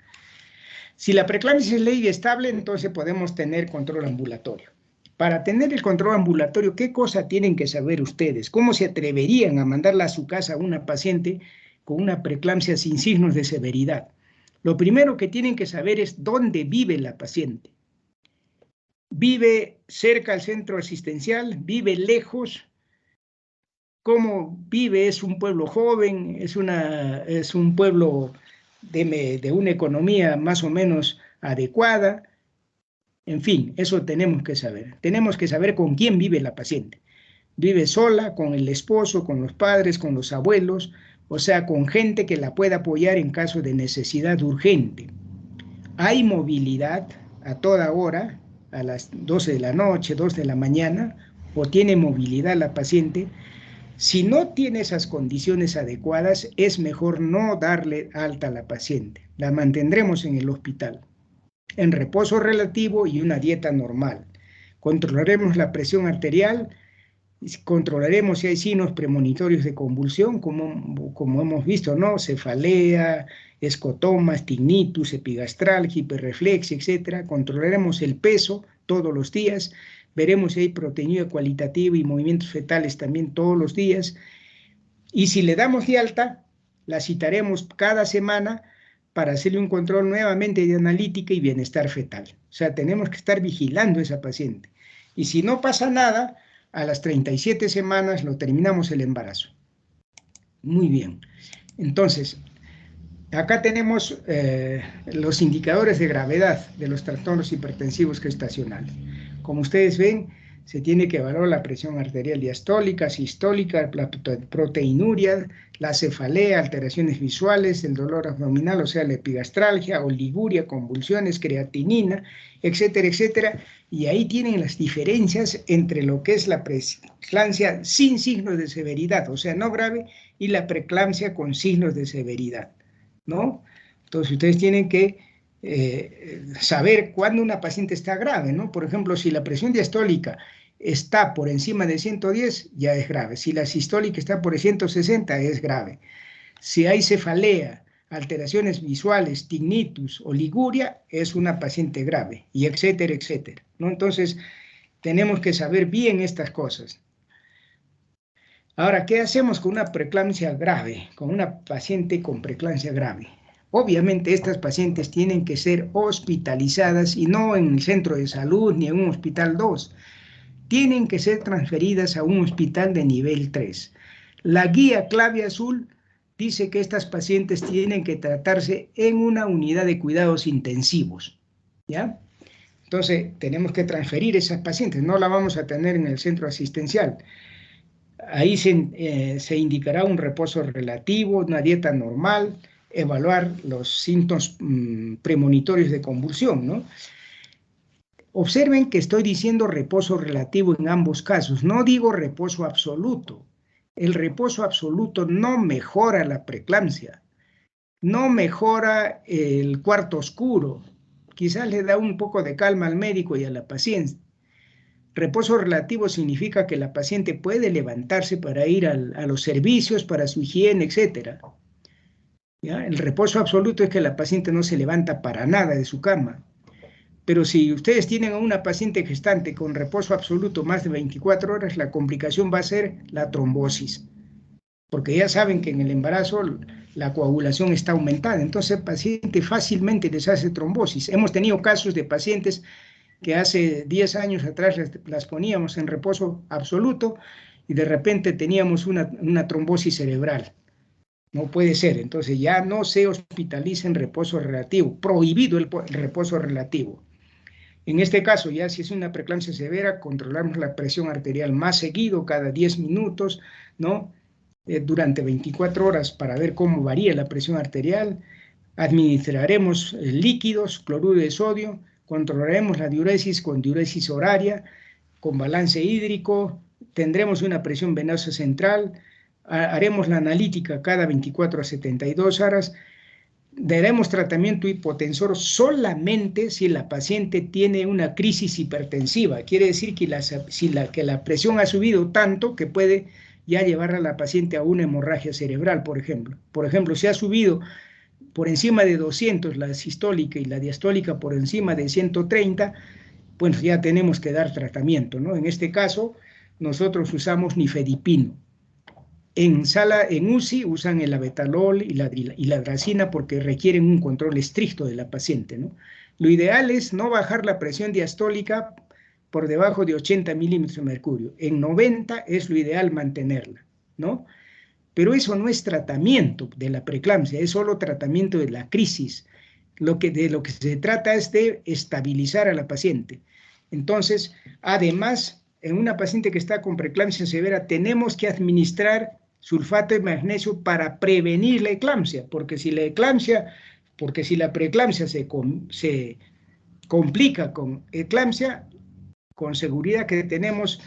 Si la preeclampsia es leve y estable, entonces podemos tener control ambulatorio. Para tener el control ambulatorio, ¿qué cosa tienen que saber ustedes? ¿Cómo se atreverían a mandarla a su casa a una paciente con una preeclampsia sin signos de severidad? Lo primero que tienen que saber es dónde vive la paciente. ¿Vive cerca al centro asistencial? ¿Vive lejos? ¿Cómo vive? ¿Es un pueblo joven? ¿Es un pueblo de una economía más o menos adecuada? En fin, eso tenemos que saber. Tenemos que saber con quién vive la paciente. ¿Vive sola, con el esposo, con los padres, con los abuelos? O sea, con gente que la pueda apoyar en caso de necesidad urgente. ¿Hay movilidad a toda hora, a las 12 de la noche, 2 de la mañana? ¿O tiene movilidad la paciente? Si no tiene esas condiciones adecuadas, es mejor no darle alta a la paciente. La mantendremos en el hospital, en reposo relativo y una dieta normal. Controlaremos la presión arterial, controlaremos si hay signos premonitorios de convulsión, como hemos visto, ¿no? Cefalea, escotomas, tinnitus, epigastralgia, hiperreflexia, etc. Controlaremos el peso todos los días. Veremos si hay proteinuria cualitativa y movimientos fetales también todos los días. Y si le damos de alta, la citaremos cada semana para hacerle un control nuevamente de analítica y bienestar fetal. O sea, tenemos que estar vigilando a esa paciente. Y si no pasa nada, a las 37 semanas lo terminamos el embarazo. Muy bien. Entonces, acá tenemos los indicadores de gravedad de los trastornos hipertensivos gestacionales. Como ustedes ven, se tiene que evaluar la presión arterial diastólica, sistólica, la proteinuria, la cefalea, alteraciones visuales, el dolor abdominal, o sea, la epigastralgia, oliguria, convulsiones, creatinina, etcétera, etcétera. Y ahí tienen las diferencias entre lo que es la preeclampsia sin signos de severidad, o sea, no grave, y la preeclampsia con signos de severidad, ¿no? Entonces, ustedes tienen que saber cuándo una paciente está grave, ¿no? Por ejemplo, si la presión diastólica está por encima de 110, ya es grave. Si la sistólica está por 160, es grave. Si hay cefalea, alteraciones visuales, tinnitus, oliguria, es una paciente grave, y etcétera, etcétera, ¿no? Entonces, tenemos que saber bien estas cosas. Ahora, ¿qué hacemos con una preeclampsia grave, con una paciente con preeclampsia grave? Obviamente estas pacientes tienen que ser hospitalizadas y no en el centro de salud ni en un hospital 2. Tienen que ser transferidas a un hospital de nivel 3. La guía clave azul dice que estas pacientes tienen que tratarse en una unidad de cuidados intensivos, ¿ya? Entonces, tenemos que transferir esas pacientes, no la vamos a tener en el centro asistencial. Ahí se indicará un reposo relativo, una dieta normal, evaluar los síntomas premonitorios de convulsión, ¿no? Observen que estoy diciendo reposo relativo en ambos casos, no digo reposo absoluto. El reposo absoluto no mejora la preeclampsia, no mejora el cuarto oscuro, quizás le da un poco de calma al médico y a la paciente. Reposo relativo significa que la paciente puede levantarse para ir a los servicios, para su higiene, etc. ¿Ya? El reposo absoluto es que la paciente no se levanta para nada de su cama. Pero si ustedes tienen a una paciente gestante con reposo absoluto más de 24 horas, la complicación va a ser la trombosis. Porque ya saben que en el embarazo la coagulación está aumentada. Entonces el paciente fácilmente les hace trombosis. Hemos tenido casos de pacientes que hace 10 años atrás las poníamos en reposo absoluto y de repente teníamos una trombosis cerebral. No puede ser, entonces ya no se hospitaliza en reposo relativo, prohibido el reposo relativo. En este caso, ya si es una preeclampsia severa, controlamos la presión arterial más seguido, cada 10 minutos, ¿no? Durante 24 horas para ver cómo varía la presión arterial, administraremos líquidos, cloruro de sodio, controlaremos la diuresis con diuresis horaria, con balance hídrico, tendremos una presión venosa central, haremos la analítica cada 24 a 72 horas, daremos tratamiento hipotensor solamente si la paciente tiene una crisis hipertensiva. Quiere decir que la presión ha subido tanto que puede ya llevar a la paciente a una hemorragia cerebral, por ejemplo. Por ejemplo, si ha subido por encima de 200 la sistólica y la diastólica por encima de 130, bueno, ya tenemos que dar tratamiento, ¿no? En este caso, nosotros usamos nifedipino. En UCI usan el abetalol y la dracina porque requieren un control estricto de la paciente, ¿no? Lo ideal es no bajar la presión diastólica por debajo de 80 milímetros de mercurio. En 90 es lo ideal mantenerla, ¿no? Pero eso no es tratamiento de la preeclampsia, es solo tratamiento de la crisis. De lo que se trata es de estabilizar a la paciente. Entonces, además, en una paciente que está con preeclampsia severa, tenemos que administrar sulfato de magnesio para prevenir la eclampsia, porque si la preeclampsia se complica con eclampsia, con seguridad que tenemos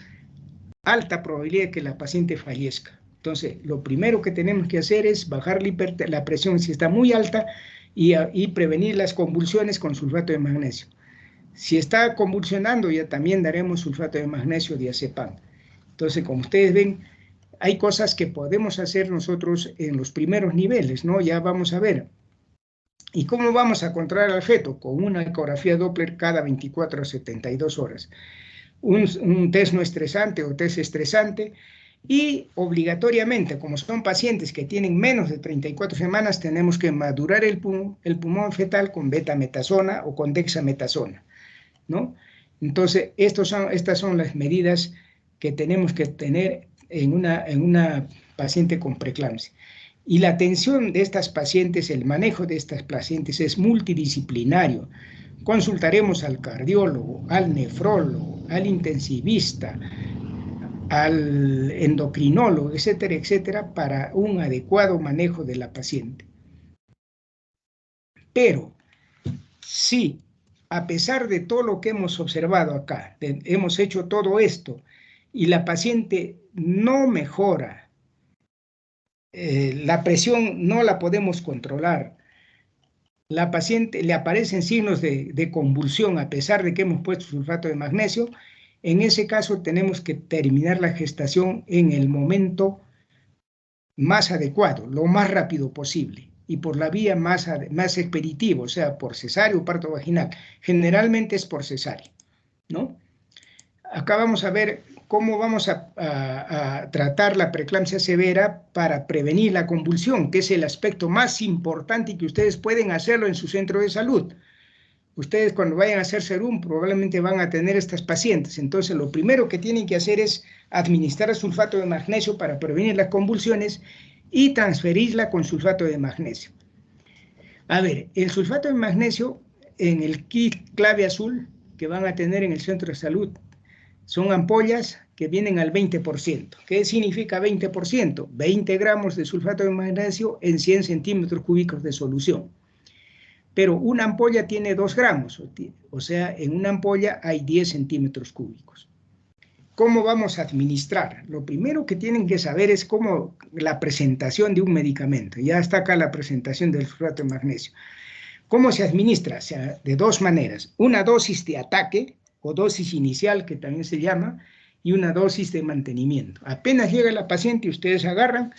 alta probabilidad de que la paciente fallezca. Entonces, lo primero que tenemos que hacer es bajar la presión si está muy alta y prevenir las convulsiones con sulfato de magnesio. Si está convulsionando, ya también daremos sulfato de magnesio diazepam. Entonces, como ustedes ven, hay cosas que podemos hacer nosotros en los primeros niveles, ¿no? Ya vamos a ver. ¿Y cómo vamos a controlar al feto? Con una ecografía Doppler cada 24 a 72 horas. Un test no estresante o test estresante, Y obligatoriamente, como son pacientes que tienen menos de 34 semanas, tenemos que madurar el pulmón fetal con betametasona o con dexametasona, ¿no? Entonces, estas son las medidas que tenemos que tener en una paciente con preeclampsia. Y la atención de estas pacientes, el manejo de estas pacientes es multidisciplinario. Consultaremos al cardiólogo, al nefrólogo, al intensivista, al endocrinólogo, etcétera, etcétera, para un adecuado manejo de la paciente. Pero, si a pesar de todo lo que hemos observado acá, hemos hecho todo esto, y la paciente no mejora, la presión no la podemos controlar, la paciente le aparecen signos de convulsión a pesar de que hemos puesto sulfato de magnesio, en ese caso tenemos que terminar la gestación en el momento más adecuado, lo más rápido posible, y por la vía más expeditiva, o sea, por cesárea o parto vaginal. Generalmente es por cesárea, ¿no? Acá vamos a ver cómo vamos a tratar la preeclampsia severa para prevenir la convulsión, que es el aspecto más importante y que ustedes pueden hacerlo en su centro de salud. Ustedes cuando vayan a hacer serum probablemente van a tener estas pacientes. Entonces lo primero que tienen que hacer es administrar sulfato de magnesio para prevenir las convulsiones y transferirla con sulfato de magnesio. A ver, el sulfato de magnesio en el kit clave azul que van a tener en el centro de salud son ampollas que vienen al 20%. ¿Qué significa 20%? 20 gramos de sulfato de magnesio en 100 centímetros cúbicos de solución. Pero una ampolla tiene 2 gramos, o sea, en una ampolla hay 10 centímetros cúbicos. ¿Cómo vamos a administrar? Lo primero que tienen que saber es cómo la presentación de un medicamento. Ya está acá la presentación del sulfato de magnesio. ¿Cómo se administra? O sea, de 2 maneras. Una dosis de ataque, o dosis inicial, que también se llama, y una dosis de mantenimiento. Apenas llega la paciente y ustedes agarran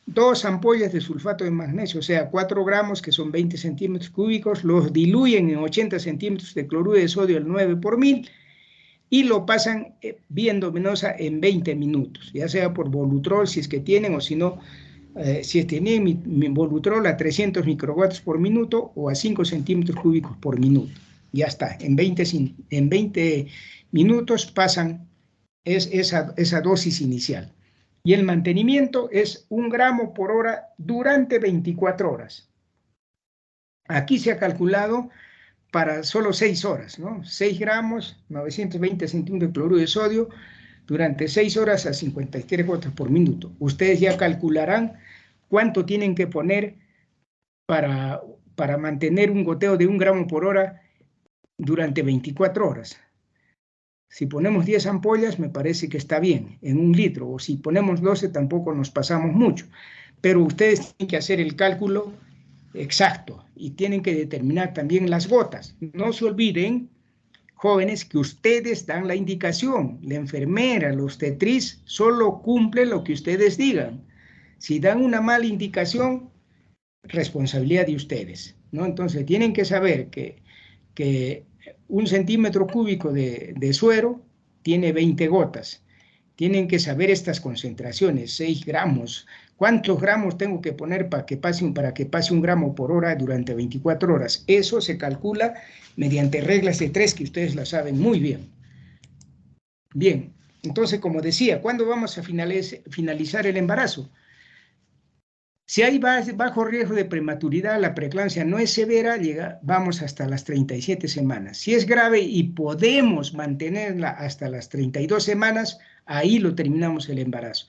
2 ampollas de sulfato de magnesio, o sea, 4 gramos, que son 20 centímetros cúbicos, los diluyen en 80 centímetros de cloruro de sodio al 9 por 1000 y lo pasan vía endovenosa en 20 minutos, ya sea por Volutrol, si es que tienen, o si no, si tienen Volutrol a 300 microvatios por minuto o a 5 centímetros cúbicos por minuto. Ya está, en 20 minutos pasan esa dosis inicial. Y el mantenimiento es 1 gramo por hora durante 24 horas. Aquí se ha calculado para solo 6 horas, ¿no? 6 gramos, 920 centímetros de cloruro de sodio, durante 6 horas a 53 gotas por minuto. Ustedes ya calcularán cuánto tienen que poner para mantener un goteo de 1 gramo por hora durante 24 horas. Si ponemos 10 ampollas, me parece que está bien, en 1 litro, o si ponemos 12, tampoco nos pasamos mucho. Pero ustedes tienen que hacer el cálculo exacto y tienen que determinar también las gotas. No se olviden, jóvenes, que ustedes dan la indicación. La enfermera, la obstetriz, solo cumple lo que ustedes digan. Si dan una mala indicación, responsabilidad de ustedes, ¿no? Entonces, tienen que saber que 1 centímetro cúbico de suero tiene 20 gotas. Tienen que saber estas concentraciones, 6 gramos. ¿Cuántos gramos tengo que poner para que pase 1 gramo por hora durante 24 horas? Eso se calcula mediante reglas de 3 que ustedes las saben muy bien. Bien, entonces, como decía, ¿cuándo vamos a finalizar el embarazo? Si hay bajo riesgo de prematuridad, la preeclampsia no es severa, vamos hasta las 37 semanas. Si es grave y podemos mantenerla hasta las 32 semanas, ahí lo terminamos el embarazo.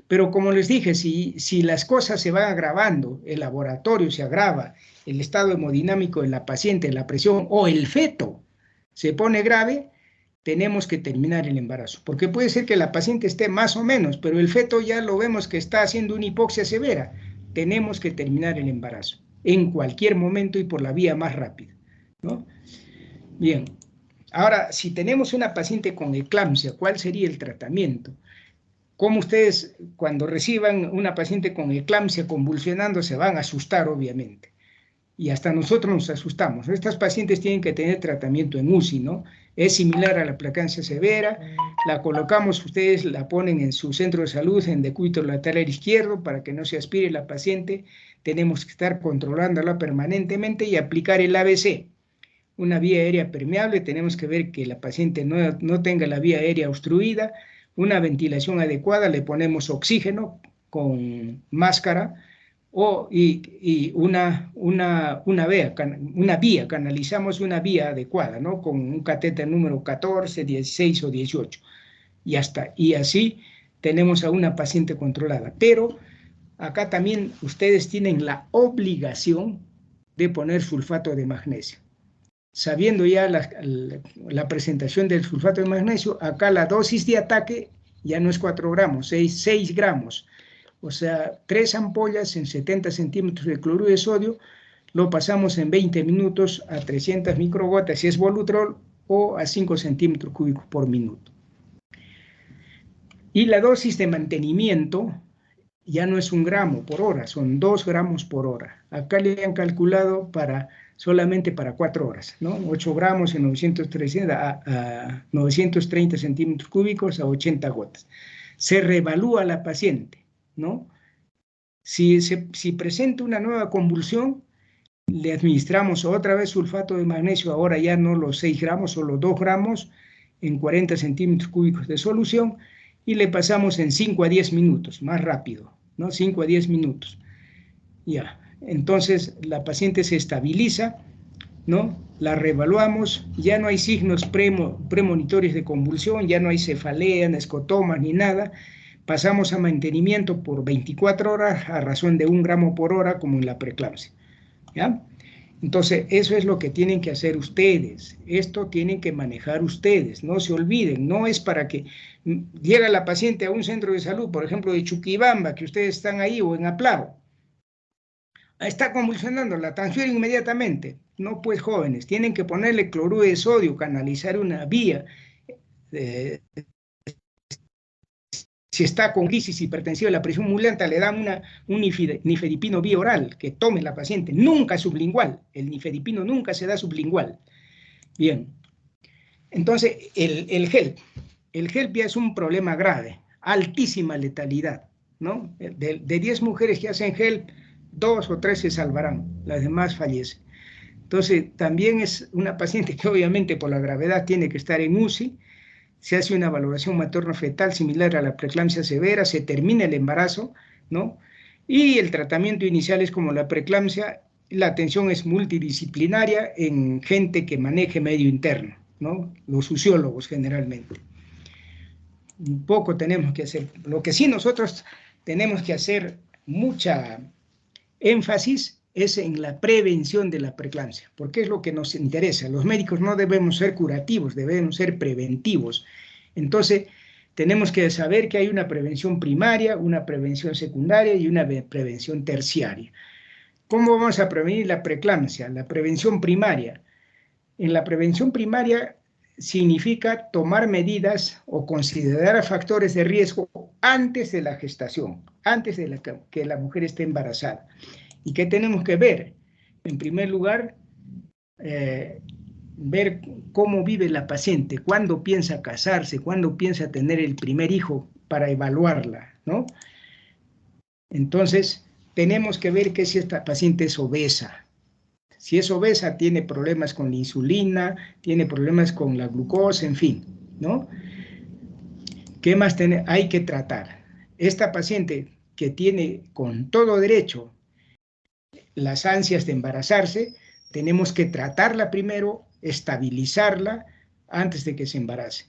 Pero como les dije, si las cosas se van agravando, el laboratorio se agrava, el estado hemodinámico de la paciente, la presión o el feto se pone grave, tenemos que terminar el embarazo. Porque puede ser que la paciente esté más o menos, pero el feto ya lo vemos que está haciendo una hipoxia severa. Tenemos que terminar el embarazo en cualquier momento y por la vía más rápida, ¿no? Bien, ahora, si tenemos una paciente con eclampsia, ¿cuál sería el tratamiento? Como ustedes, cuando reciban una paciente con eclampsia convulsionando, se van a asustar, obviamente. Y hasta nosotros nos asustamos. Estas pacientes tienen que tener tratamiento en UCI, ¿no? Es similar a la preeclampsia severa, la colocamos, ustedes la ponen en su centro de salud, en decúbito lateral izquierdo, para que no se aspire la paciente. Tenemos que estar controlándola permanentemente y aplicar el ABC. Una vía aérea permeable, tenemos que ver que la paciente no tenga la vía aérea obstruida, una ventilación adecuada, le ponemos oxígeno con máscara, y una vía, canalizamos una vía adecuada, ¿no? Con un catéter número 14, 16 o 18, y así tenemos a una paciente controlada. Pero acá también ustedes tienen la obligación de poner sulfato de magnesio. Sabiendo ya la presentación del sulfato de magnesio, acá la dosis de ataque ya no es 4 gramos, 6 gramos. O sea, 3 ampollas en 70 centímetros de cloruro de sodio, lo pasamos en 20 minutos a 300 microgotas si es Volutrol, o a 5 centímetros cúbicos por minuto. Y la dosis de mantenimiento ya no es 1 gramo por hora, son 2 gramos por hora. Acá le han calculado solamente para 4 horas, ¿no? 8 gramos en 930 centímetros cúbicos a 80 gotas. Se reevalúa a la paciente, ¿no? Si presenta una nueva convulsión, le administramos otra vez sulfato de magnesio, ahora ya no los 6 gramos, solo 2 gramos en 40 centímetros cúbicos de solución, y le pasamos en 5 a 10 minutos, más rápido, ¿no? 5 a 10 minutos. Ya, entonces la paciente se estabiliza, ¿no? La reevaluamos, ya no hay signos premonitorios de convulsión, ya no hay cefalea, escotomas ni nada. Pasamos a mantenimiento por 24 horas a razón de 1 gramo por hora, como en la preeclampsia, ¿ya? Entonces, eso es lo que tienen que hacer ustedes. Esto tienen que manejar ustedes. No se olviden. No es para que llega la paciente a un centro de salud, por ejemplo, de Chuquibamba, que ustedes están ahí, o en Aplavo. Está convulsionando, la transfieren inmediatamente. No, pues, jóvenes, tienen que ponerle cloruro de sodio, canalizar una vía. Si está con crisis hipertensiva de la presión muy alta, le dan un nifedipino vía oral, que tome la paciente, nunca sublingual. El nifedipino nunca se da sublingual. Bien. Entonces, el HELP ya es un problema grave, altísima letalidad, ¿no? De 10 mujeres que hacen HELP, 2 o 3 se salvarán, las demás fallecen. Entonces, también es una paciente que obviamente por la gravedad tiene que estar en UCI. Se hace una valoración materno-fetal similar a la preeclampsia severa, se termina el embarazo, ¿no? Y el tratamiento inicial es como la preeclampsia, la atención es multidisciplinaria en gente que maneje medio interno, ¿no? Los usiólogos generalmente. Un poco tenemos que hacer, lo que sí nosotros tenemos que hacer mucha énfasis es en la prevención de la preeclampsia, porque es lo que nos interesa. Los médicos no debemos ser curativos, debemos ser preventivos. Entonces, tenemos que saber que hay una prevención primaria, una prevención secundaria y una prevención terciaria. ¿Cómo vamos a prevenir la preeclampsia? La prevención primaria. En la prevención primaria significa tomar medidas o considerar factores de riesgo antes de la gestación, antes de que la mujer esté embarazada. ¿Y qué tenemos que ver? En primer lugar, ver cómo vive la paciente, cuándo piensa casarse, cuándo piensa tener el primer hijo, para evaluarla, ¿no? Entonces, tenemos que ver que si esta paciente es obesa. Si es obesa, tiene problemas con la insulina, tiene problemas con la glucosa, en fin, ¿no? ¿Qué más hay que tratar? Esta paciente que tiene con todo derecho las ansias de embarazarse, tenemos que tratarla primero, estabilizarla antes de que se embarace.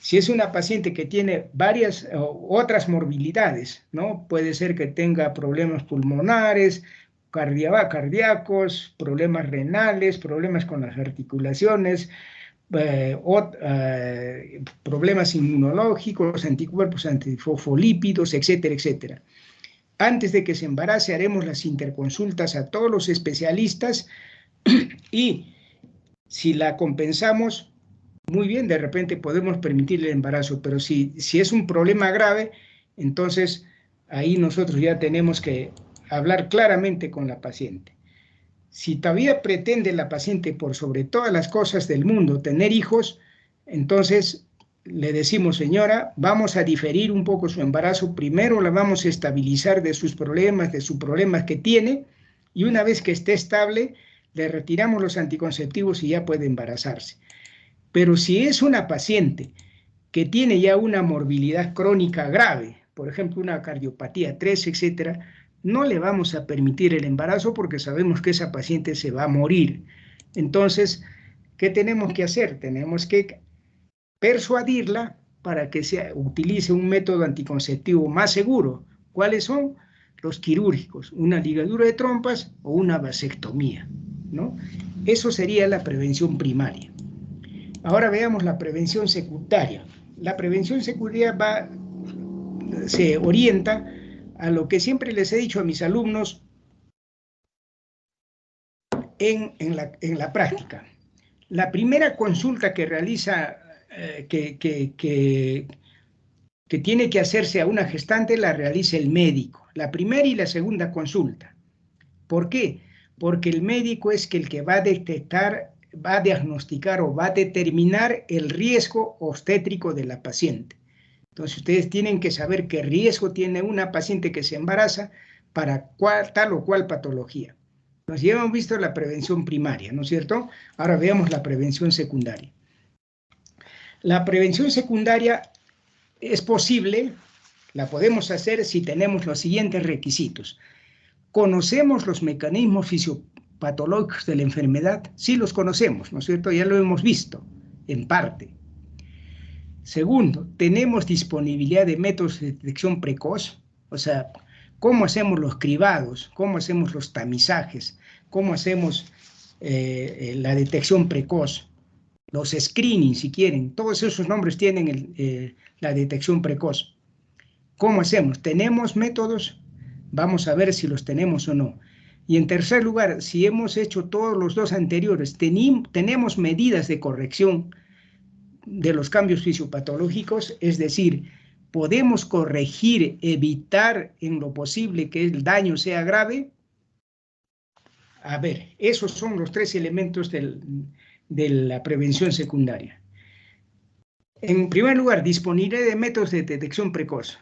Si es una paciente que tiene varias otras morbilidades, ¿no? Puede ser que tenga problemas pulmonares, cardíacos, problemas renales, problemas con las articulaciones, problemas inmunológicos, anticuerpos, antifosfolípidos, etcétera, etcétera. Antes de que se embarace haremos las interconsultas a todos los especialistas y si la compensamos, muy bien, de repente podemos permitir el embarazo, pero si es un problema grave, entonces ahí nosotros ya tenemos que hablar claramente con la paciente. Si todavía pretende la paciente, por sobre todas las cosas del mundo, tener hijos, Entonces, le decimos, señora, vamos a diferir un poco su embarazo. Primero la vamos a estabilizar de sus problemas que tiene, y una vez que esté estable, le retiramos los anticonceptivos y ya puede embarazarse. Pero si es una paciente que tiene ya una morbilidad crónica grave, por ejemplo, una cardiopatía 3, etcétera, no le vamos a permitir el embarazo porque sabemos que esa paciente se va a morir. Entonces, ¿qué tenemos que hacer? Tenemos que persuadirla para que se utilice un método anticonceptivo más seguro. ¿Cuáles son? Los quirúrgicos, una ligadura de trompas o una vasectomía, ¿no? Eso sería la prevención primaria. Ahora veamos la prevención secundaria. La prevención secundaria se orienta a lo que siempre les he dicho a mis alumnos en la práctica. La primera consulta que realiza, que tiene que hacerse a una gestante, la realiza el médico. La primera y la segunda consulta. ¿Por qué? Porque el médico es el que va a detectar, va a diagnosticar o va a determinar el riesgo obstétrico de la paciente. Entonces, ustedes tienen que saber qué riesgo tiene una paciente que se embaraza para tal o cual patología. Entonces, ya hemos visto la prevención primaria, ¿no es cierto? Ahora veamos la prevención secundaria. La prevención secundaria es posible, la podemos hacer si tenemos los siguientes requisitos. ¿Conocemos los mecanismos fisiopatológicos de la enfermedad? Sí los conocemos, ¿no es cierto? Ya lo hemos visto, en parte. Segundo, ¿tenemos disponibilidad de métodos de detección precoz? O sea, ¿cómo hacemos los cribados? ¿Cómo hacemos los tamizajes? ¿Cómo hacemos la detección precoz? Los screening, si quieren. Todos esos nombres tienen la detección precoz. ¿Cómo hacemos? ¿Tenemos métodos? Vamos a ver si los tenemos o no. Y en tercer lugar, si hemos hecho todos los dos anteriores, tenemos medidas de corrección de los cambios fisiopatológicos, es decir, podemos corregir, evitar en lo posible que el daño sea grave. A ver, esos son los tres elementos de la prevención secundaria. En primer lugar, disponibilidad de métodos de detección precoz.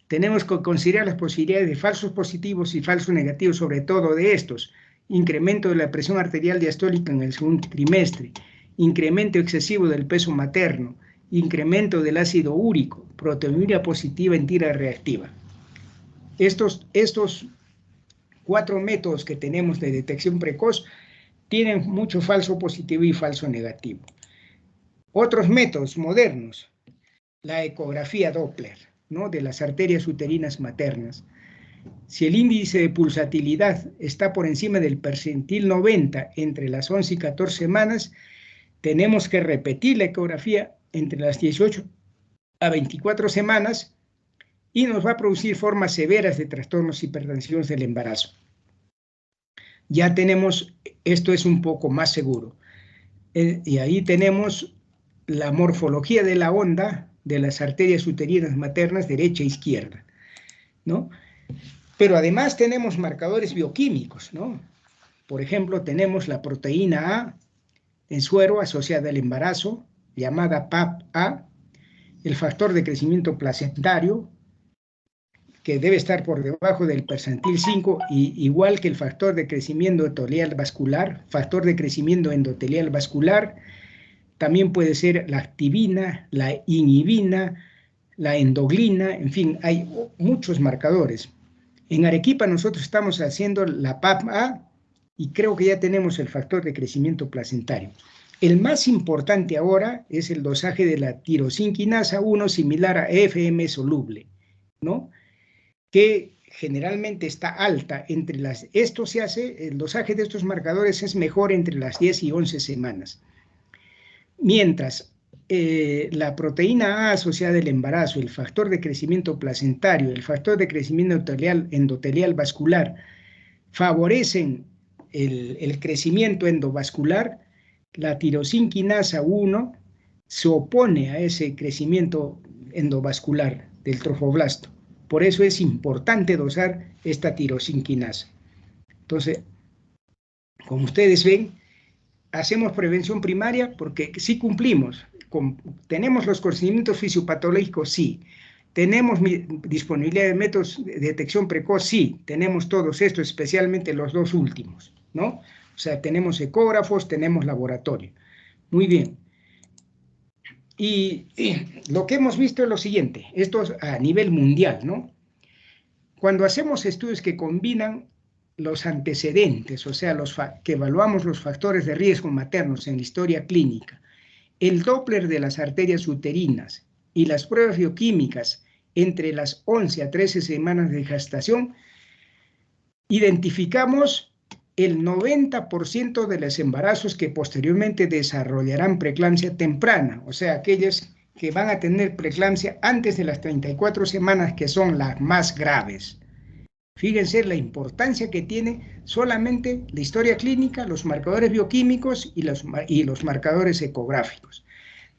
Tenemos que considerar las posibilidades de falsos positivos y falsos negativos, sobre todo de estos. Incremento de la presión arterial diastólica en el segundo trimestre, incremento excesivo del peso materno, incremento del ácido úrico, proteinuria positiva en tira reactiva. Estos 4 métodos que tenemos de detección precoz tienen mucho falso positivo y falso negativo. Otros métodos modernos, la ecografía Doppler, ¿no?, de las arterias uterinas maternas. Si el índice de pulsatilidad está por encima del percentil 90 entre las 11 y 14 semanas, tenemos que repetir la ecografía entre las 18 a 24 semanas y nos va a producir formas severas de trastornos hipertensivos del embarazo. Ya tenemos, esto es un poco más seguro. Y ahí tenemos la morfología de la onda de las arterias uterinas maternas derecha e izquierda, ¿no? Pero además tenemos marcadores bioquímicos, ¿no? Por ejemplo, tenemos la proteína A en suero asociada al embarazo, llamada PAP-A, el factor de crecimiento placentario, que debe estar por debajo del percentil 5, igual que el factor de crecimiento endotelial vascular, factor de crecimiento endotelial vascular. También puede ser la activina, la inhibina, la endoglina, en fin, hay muchos marcadores. En Arequipa nosotros estamos haciendo la PAP-A y creo que ya tenemos el factor de crecimiento placentario. El más importante ahora es el dosaje de la tirosinquinasa 1 similar a FM soluble, ¿no?, que generalmente está alta entre las... Esto se hace, el dosaje de estos marcadores es mejor entre las 10 y 11 semanas. Mientras la proteína A asociada al embarazo, el factor de crecimiento placentario, el factor de crecimiento endotelial vascular favorecen el crecimiento endovascular, la tirosinquinasa 1 se opone a ese crecimiento endovascular del trofoblasto. Por eso es importante dosar esta tirosinquinasa. Entonces, como ustedes ven, hacemos prevención primaria porque sí cumplimos. ¿Tenemos los conocimientos fisiopatológicos? Sí. ¿Tenemos disponibilidad de métodos de detección precoz? Sí, tenemos todos estos, especialmente los dos últimos, ¿no? O sea, tenemos ecógrafos, tenemos laboratorio. Muy bien. Y lo que hemos visto es lo siguiente, esto es a nivel mundial, ¿no? Cuando hacemos estudios que combinan los antecedentes, o sea, que evaluamos los factores de riesgo maternos en la historia clínica, el Doppler de las arterias uterinas y las pruebas bioquímicas entre las 11 a 13 semanas de gestación, identificamos el 90% de los embarazos que posteriormente desarrollarán preeclampsia temprana, o sea, aquellos que van a tener preeclampsia antes de las 34 semanas, que son las más graves. Fíjense la importancia que tiene solamente la historia clínica, los marcadores bioquímicos y los marcadores ecográficos.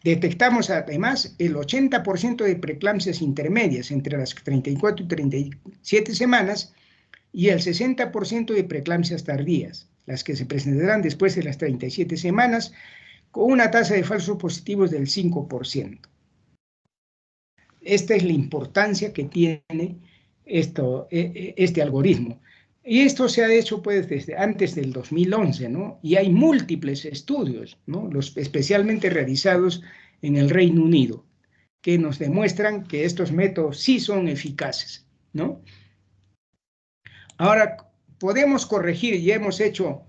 Detectamos además el 80% de preeclampsias intermedias entre las 34 y 37 semanas y el 60% de preeclampsias tardías, las que se presentarán después de las 37 semanas, con una tasa de falsos positivos del 5%. Esta es la importancia que tiene este algoritmo. Y esto se ha hecho pues desde antes del 2011, ¿no? Y hay múltiples estudios, ¿no? Especialmente realizados en el Reino Unido, que nos demuestran que estos métodos sí son eficaces, ¿no? Ahora, podemos corregir, ya hemos hecho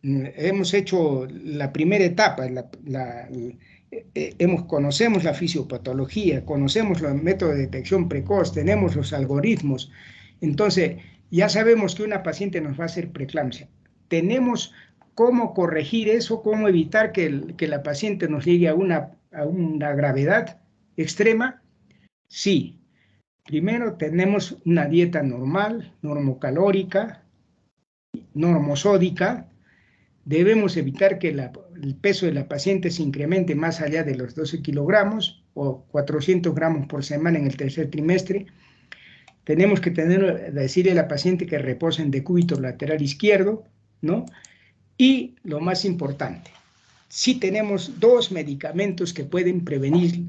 la primera etapa, conocemos la fisiopatología, conocemos los métodos de detección precoz, tenemos los algoritmos, entonces ya sabemos que una paciente nos va a hacer preeclampsia. Tenemos cómo corregir eso, cómo evitar que la paciente nos llegue a una gravedad extrema. Sí, primero tenemos una dieta normal, normocalórica, normosódica. Debemos evitar que el peso de la paciente se incremente más allá de los 12 kilogramos o 400 gramos por semana en el tercer trimestre. Tenemos que decirle a la paciente que reposa en decúbito lateral izquierdo, ¿no? Y lo más importante, sí tenemos dos medicamentos que pueden prevenir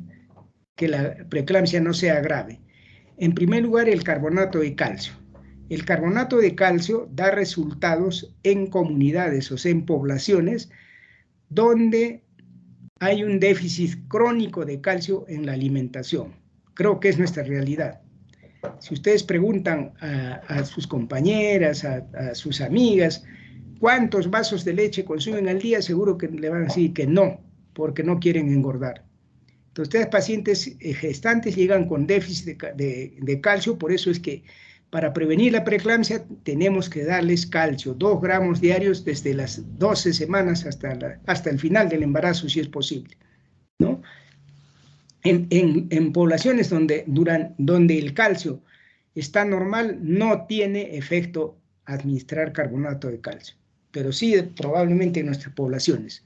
que la preeclampsia no sea grave. En primer lugar, el carbonato de calcio. El carbonato de calcio da resultados en comunidades, o sea, en poblaciones donde hay un déficit crónico de calcio en la alimentación. Creo que es nuestra realidad. Si ustedes preguntan a sus compañeras, a sus amigas, ¿cuántos vasos de leche consumen al día? Seguro que le van a decir que no, porque no quieren engordar. Entonces, ustedes pacientes gestantes llegan con déficit de calcio, por eso es que para prevenir la preeclampsia tenemos que darles calcio, 2 gramos diarios desde las 12 semanas hasta el final del embarazo, si es posible, ¿no? En poblaciones donde el calcio está normal, no tiene efecto administrar carbonato de calcio, pero sí probablemente en nuestras poblaciones.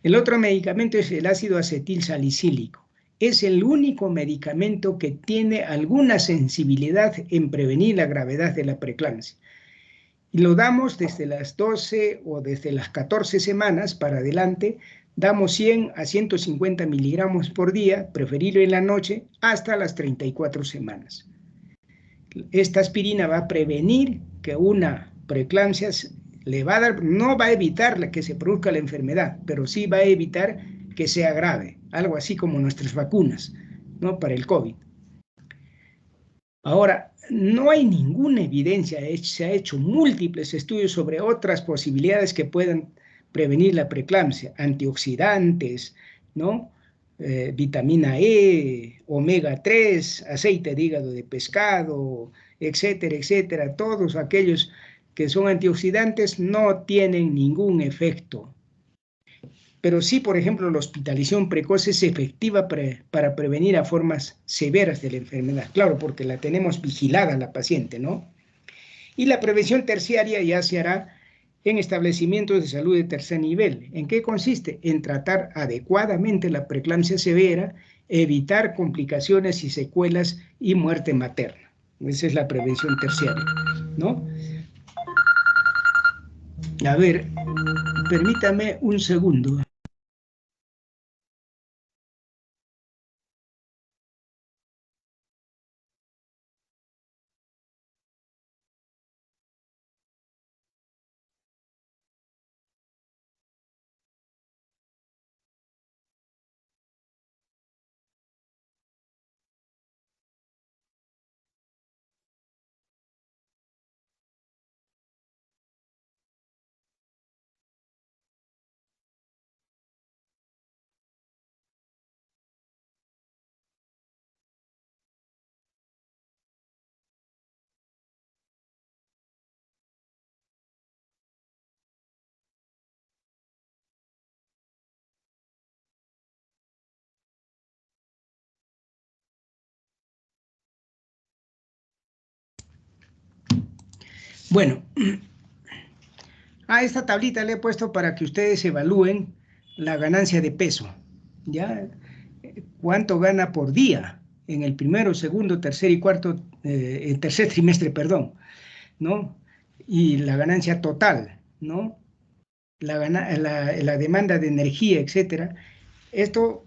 El otro medicamento es el ácido acetil salicílico. Es el único medicamento que tiene alguna sensibilidad en prevenir la gravedad de la preeclampsia. Y lo damos desde las 12 o desde las 14 semanas para adelante. Damos 100 a 150 miligramos por día, preferible en la noche, hasta las 34 semanas. Esta aspirina va a prevenir que una preeclampsia le va a dar, no va a evitar que se produzca la enfermedad, pero sí va a evitar que sea grave, algo así como nuestras vacunas, ¿no? Para el COVID. Ahora, no hay ninguna evidencia, se ha hecho múltiples estudios sobre otras posibilidades que puedan prevenir la preeclampsia, antioxidantes, ¿no? Vitamina E, omega 3, aceite de hígado de pescado, etcétera, etcétera. Todos aquellos que son antioxidantes no tienen ningún efecto. Pero sí, por ejemplo, la hospitalización precoz es efectiva para prevenir a formas severas de la enfermedad. Claro, porque la tenemos vigilada la paciente, ¿no? Y la prevención terciaria ya se hará en establecimientos de salud de tercer nivel. ¿En qué consiste? En tratar adecuadamente la preeclampsia severa, evitar complicaciones y secuelas y muerte materna. Esa es la prevención terciaria, ¿no? A ver, permítame un segundo. Bueno, a esta tablita le he puesto para que ustedes evalúen la ganancia de peso, ¿ya? ¿Cuánto gana por día en el primero, segundo, tercer y cuarto, el tercer trimestre, perdón, ¿no? Y la ganancia total, ¿no? La demanda de energía, etcétera. Esto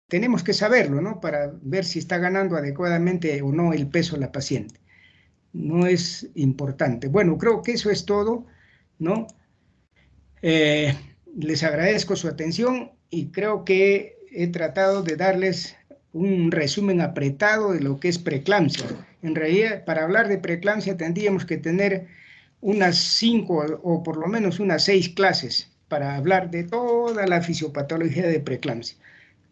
tenemos que saberlo, ¿no? Para ver si está ganando adecuadamente o no el peso la paciente. No es importante. Bueno, creo que eso es todo, ¿no? Eh, Les agradezco su atención y creo que he tratado de darles un resumen apretado de lo que es preeclampsia. En realidad, para hablar de preeclampsia tendríamos que tener unas 5 o por lo menos unas 6 clases para hablar de toda la fisiopatología de preeclampsia,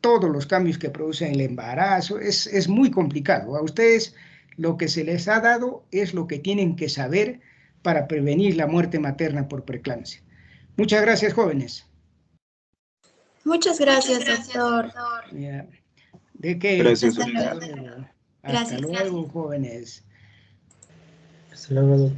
todos los cambios que producen el embarazo. Es muy complicado. A ustedes lo que se les ha dado es lo que tienen que saber para prevenir la muerte materna por preeclampsia. Muchas gracias, jóvenes.
Muchas gracias, doctor.
Ya. ¿De qué?
Gracias.
Hasta luego. Hasta
Gracias.
luego, jóvenes.
Hasta luego, doctor.